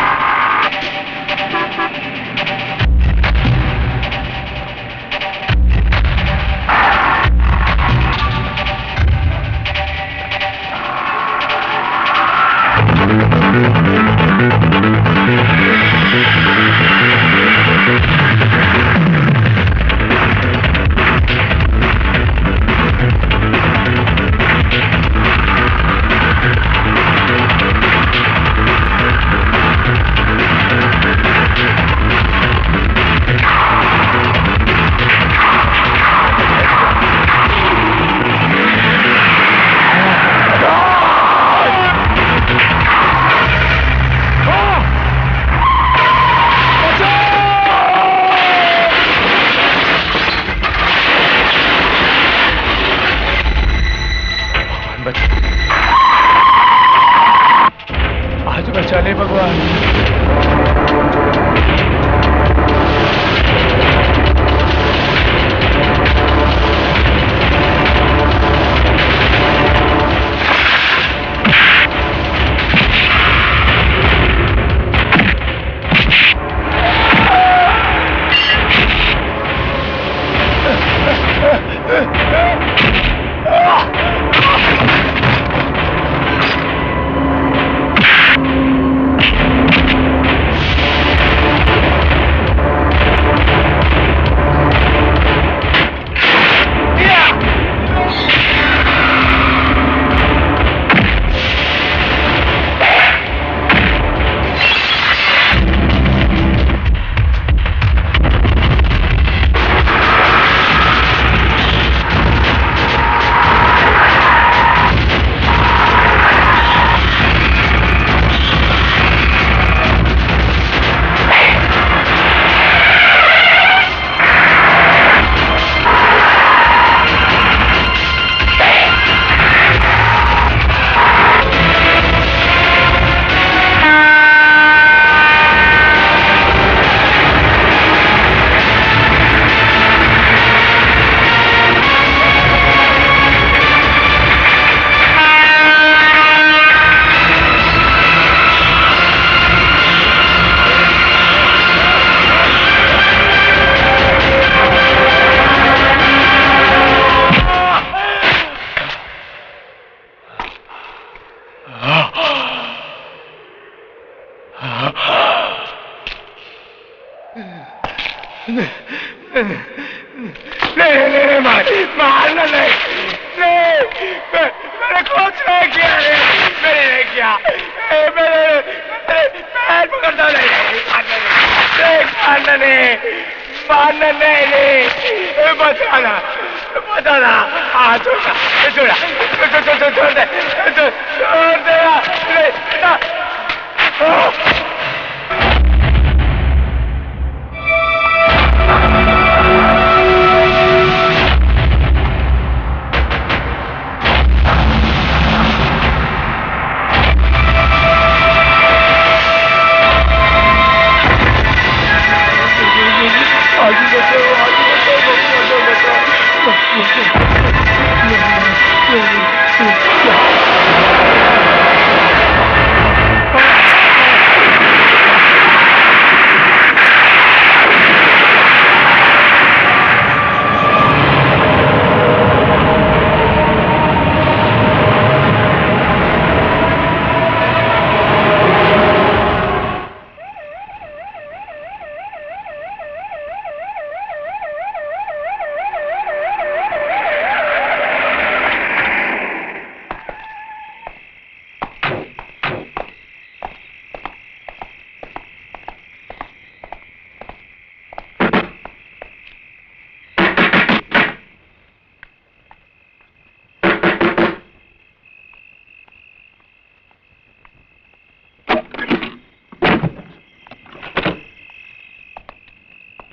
मारना नहीं, मैंने कुछ नहीं किया, मैंने नहीं किया, मैंने पैर पकड़ता नहीं, मारना नहीं, बचाना, हाँ छोड़ा, छोड़ दे,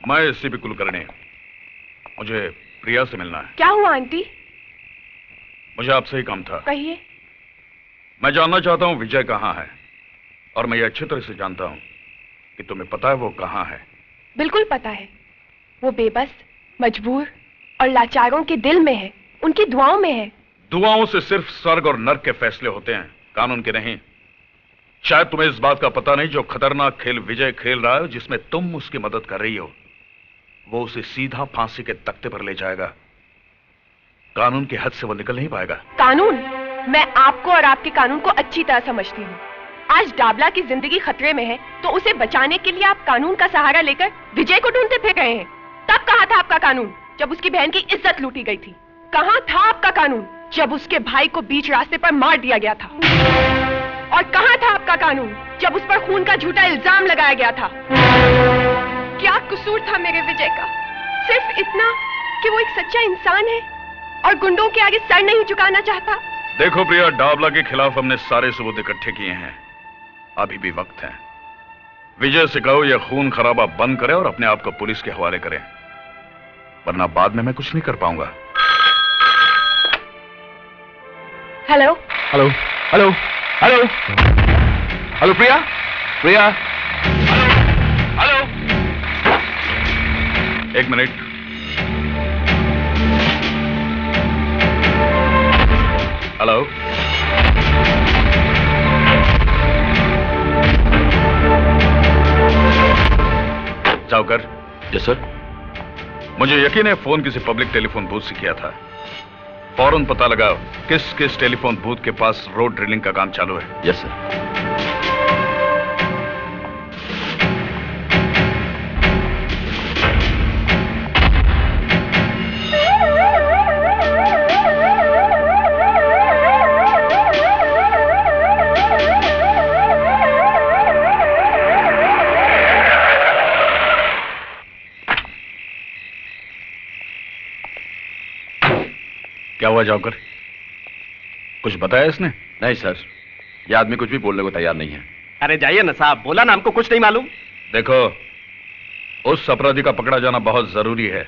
मैं एससीपी कुलकर्णी, मुझे प्रिया से मिलना है। क्या हुआ आंटी? मुझे आपसे ही काम था। कहिए। मैं जानना चाहता हूं विजय कहाँ है, और मैं ये अच्छी तरह से जानता हूं कि तुम्हें पता है वो कहाँ है। बिल्कुल पता है, वो बेबस, मजबूर और लाचारों के दिल में है, उनकी दुआओं में है। दुआओं से सिर्फ स्वर्ग और नर्क के फैसले होते हैं, कानून के नहीं। शायद तुम्हें इस बात का पता नहीं, जो खतरनाक खेल विजय खेल रहा है, जिसमें तुम उसकी मदद कर रही हो, वो उसे सीधा फांसी के तख्ते पर ले जाएगा। कानून के हद से वो निकल नहीं पाएगा। कानून? मैं आपको और आपके कानून को अच्छी तरह समझती हूँ। आज डाबला की जिंदगी खतरे में है, तो उसे बचाने के लिए आप कानून का सहारा लेकर विजय को ढूंढते फिर रहे हैं। तब कहाँ था आपका कानून, जब उसकी बहन की इज्जत लूटी गई थी? कहाँ था आपका कानून, जब उसके भाई को बीच रास्ते पर मार दिया गया था? और कहाँ था आपका कानून, जब उस पर खून का झूठा इल्जाम लगाया गया था? क्या कसूर था मेरे विजय का? सिर्फ इतना कि वो एक सच्चा इंसान है और गुंडों के आगे सर नहीं झुकाना चाहता। देखो प्रिया, डाबला के खिलाफ हमने सारे सबूत इकट्ठे किए हैं, अभी भी वक्त है। विजय से कहो यह खून खराबा बंद करे और अपने आप को पुलिस के हवाले करे, वरना बाद में मैं कुछ नहीं कर पाऊंगा। Hello hello hello hello hello Priya, Priya, hello, एक मिनट। हेलो, जाओ कर। Yes sir. मुझे यकीन है फोन किसी पब्लिक टेलीफोन बूथ से किया था। फौरन पता लगाओ किस किस टेलीफोन बूथ के पास रोड ड्रिलिंग का काम चालू है। Yes sir. क्या हुआ जॉकर? कुछ बताया इसने? नहीं सर, यह आदमी कुछ भी बोलने को तैयार नहीं है। अरे जाइए ना साहब, बोला ना हमको कुछ नहीं मालूम। देखो, उस अपराधी का पकड़ा जाना बहुत जरूरी है।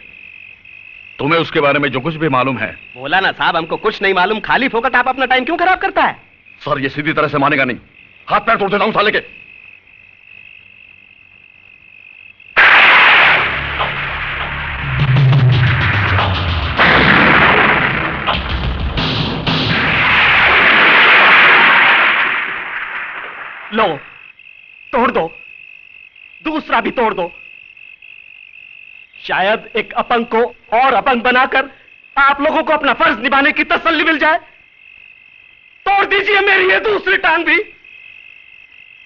तुम्हें उसके बारे में जो कुछ भी मालूम है। बोला ना साहब, हमको कुछ नहीं मालूम। खाली फोकट आप अपना टाइम क्यों खराब करता है? सर ये सीधी तरह से मानेगा नहीं, हाथ पैर तोड़ देता हूं साले के। लो, तोड़ दो, दूसरा भी तोड़ दो। शायद एक अपंग को और अपंग बनाकर आप लोगों को अपना फर्ज निभाने की तसल्ली मिल जाए। तोड़ दीजिए मेरी ये दूसरी टांग भी।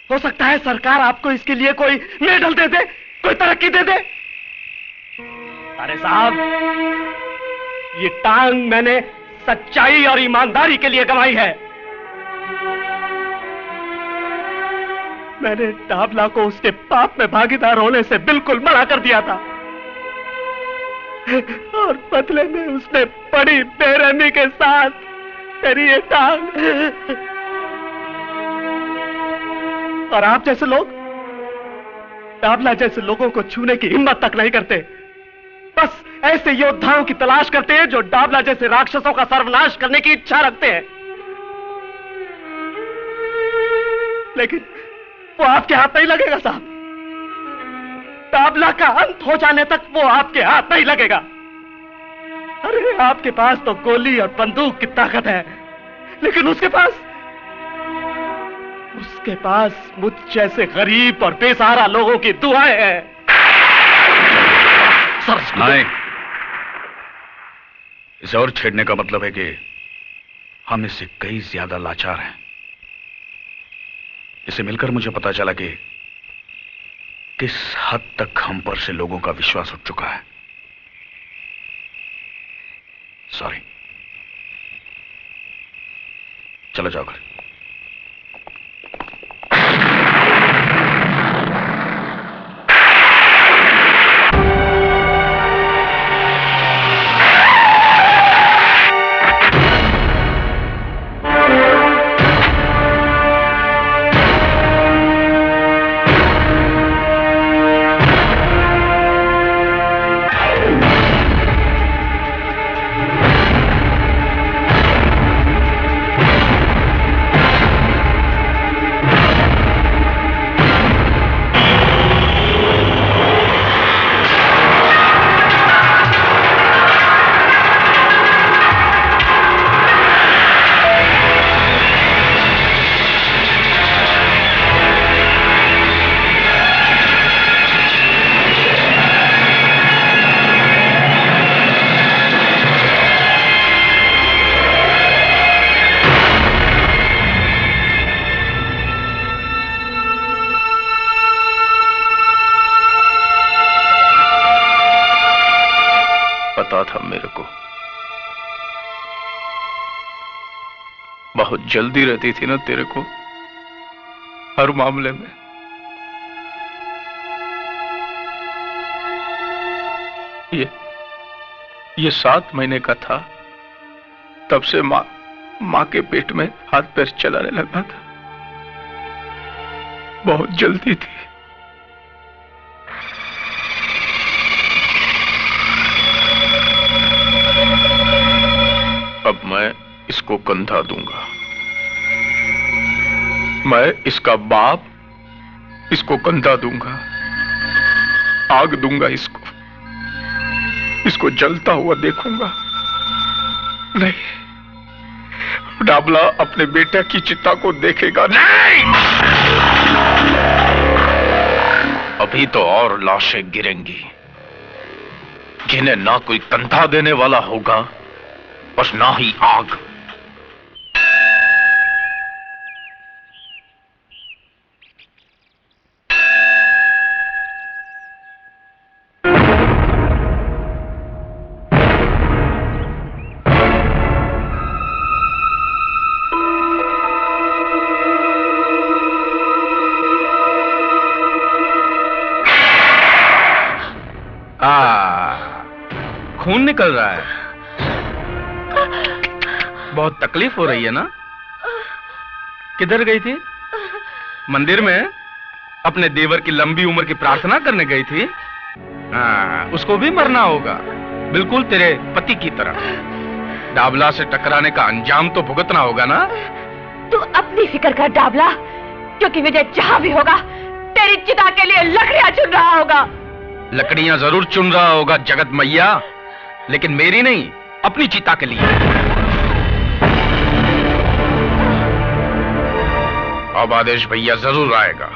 हो सकता है सरकार आपको इसके लिए कोई मेडल दे दे, कोई तरक्की दे दे। अरे साहब, ये टांग मैंने सच्चाई और ईमानदारी के लिए गंवाई है। मैंने डाबला को उसके पाप में भागीदार होने से बिल्कुल मना कर दिया था, और बदले में उसने बड़ी बेरहमी के साथ मेरी ये टांग। और आप जैसे लोग डाबला जैसे लोगों को छूने की हिम्मत तक नहीं करते। बस ऐसे योद्धाओं की तलाश करते हैं जो डाबला जैसे राक्षसों का सर्वनाश करने की इच्छा रखते हैं। लेकिन वो आपके हाथ नहीं लगेगा साहब। डाबला का अंत हो जाने तक वो आपके हाथ नहीं लगेगा। अरे आपके पास तो गोली और बंदूक की ताकत है, लेकिन उसके पास मुझ जैसे गरीब और बेसहारा लोगों की दुआएं हैं। सर नहीं, इसे और छेड़ने का मतलब है कि हम इससे कई ज्यादा लाचार हैं। इसे मिलकर मुझे पता चला कि किस हद तक हम पर से लोगों का विश्वास उठ चुका है। सॉरी, चलो जाओ घर। था मेरे को, बहुत जल्दी रहती थी ना तेरे को हर मामले में। ये 7 महीने का था, तब से माँ के पेट में हाथ पैर चलाने लगा था। बहुत जल्दी थी। अब मैं इसको कंधा दूंगा। मैं इसका बाप इसको कंधा दूंगा, आग दूंगा इसको जलता हुआ देखूंगा। नहीं, डाबला अपने बेटे की चिता को देखेगा नहीं। अभी तो और लाशें गिरेंगी, जिन्हें ना कोई कंधा देने वाला होगा और ना ही आग। खून निकल रहा है, बहुत तकलीफ हो रही है ना? किधर गई थी? मंदिर में अपने देवर की लंबी उम्र की प्रार्थना करने गई थी। हाँ, उसको भी मरना होगा, बिल्कुल तेरे पति की तरह। डाबला से टकराने का अंजाम तो भुगतना होगा ना? तू अपनी फिक्र कर डाबला, क्योंकि विजय जहां भी होगा तेरी चिता के लिए लकड़ियां चुन रहा होगा। लकड़ियां जरूर चुन रहा होगा जगत मैया, लेकिन मेरी नहीं, अपनी चिता के लिए। अब आदेश भैया जरूर आएगा।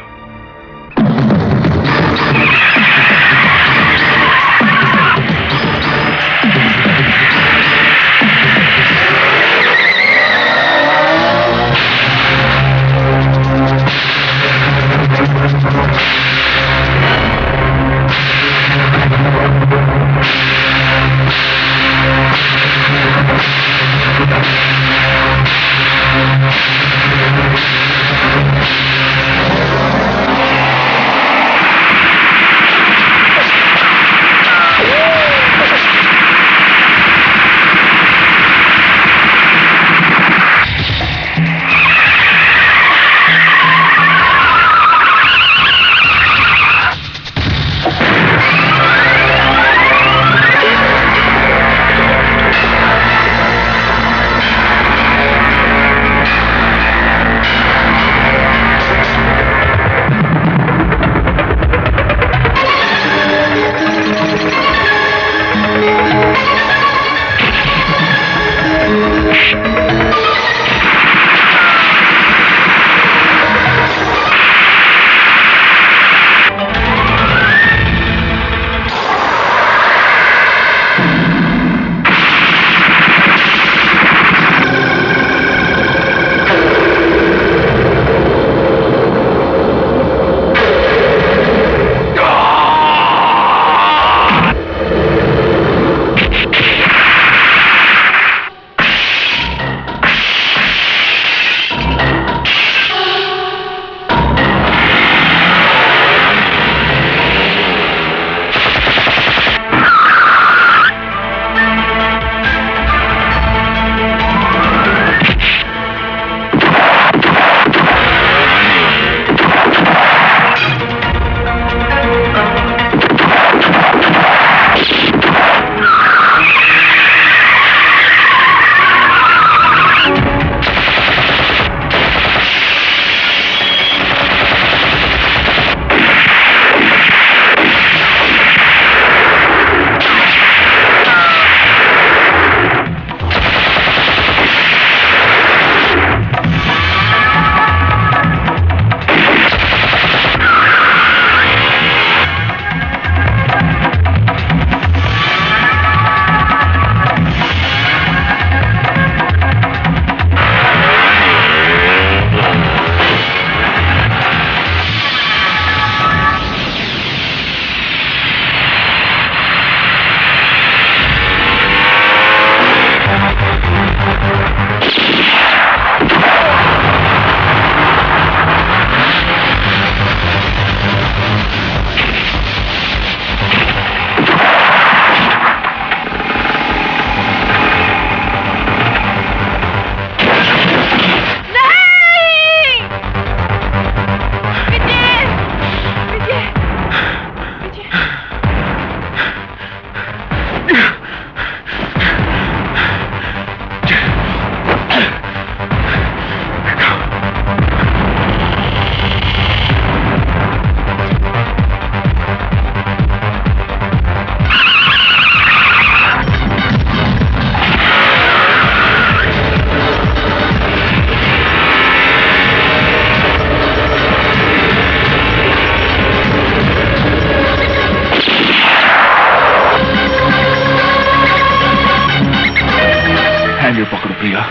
चलिए पकड़ो प्रिया।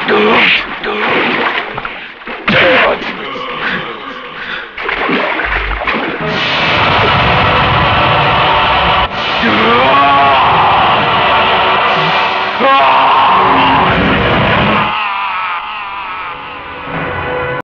Good.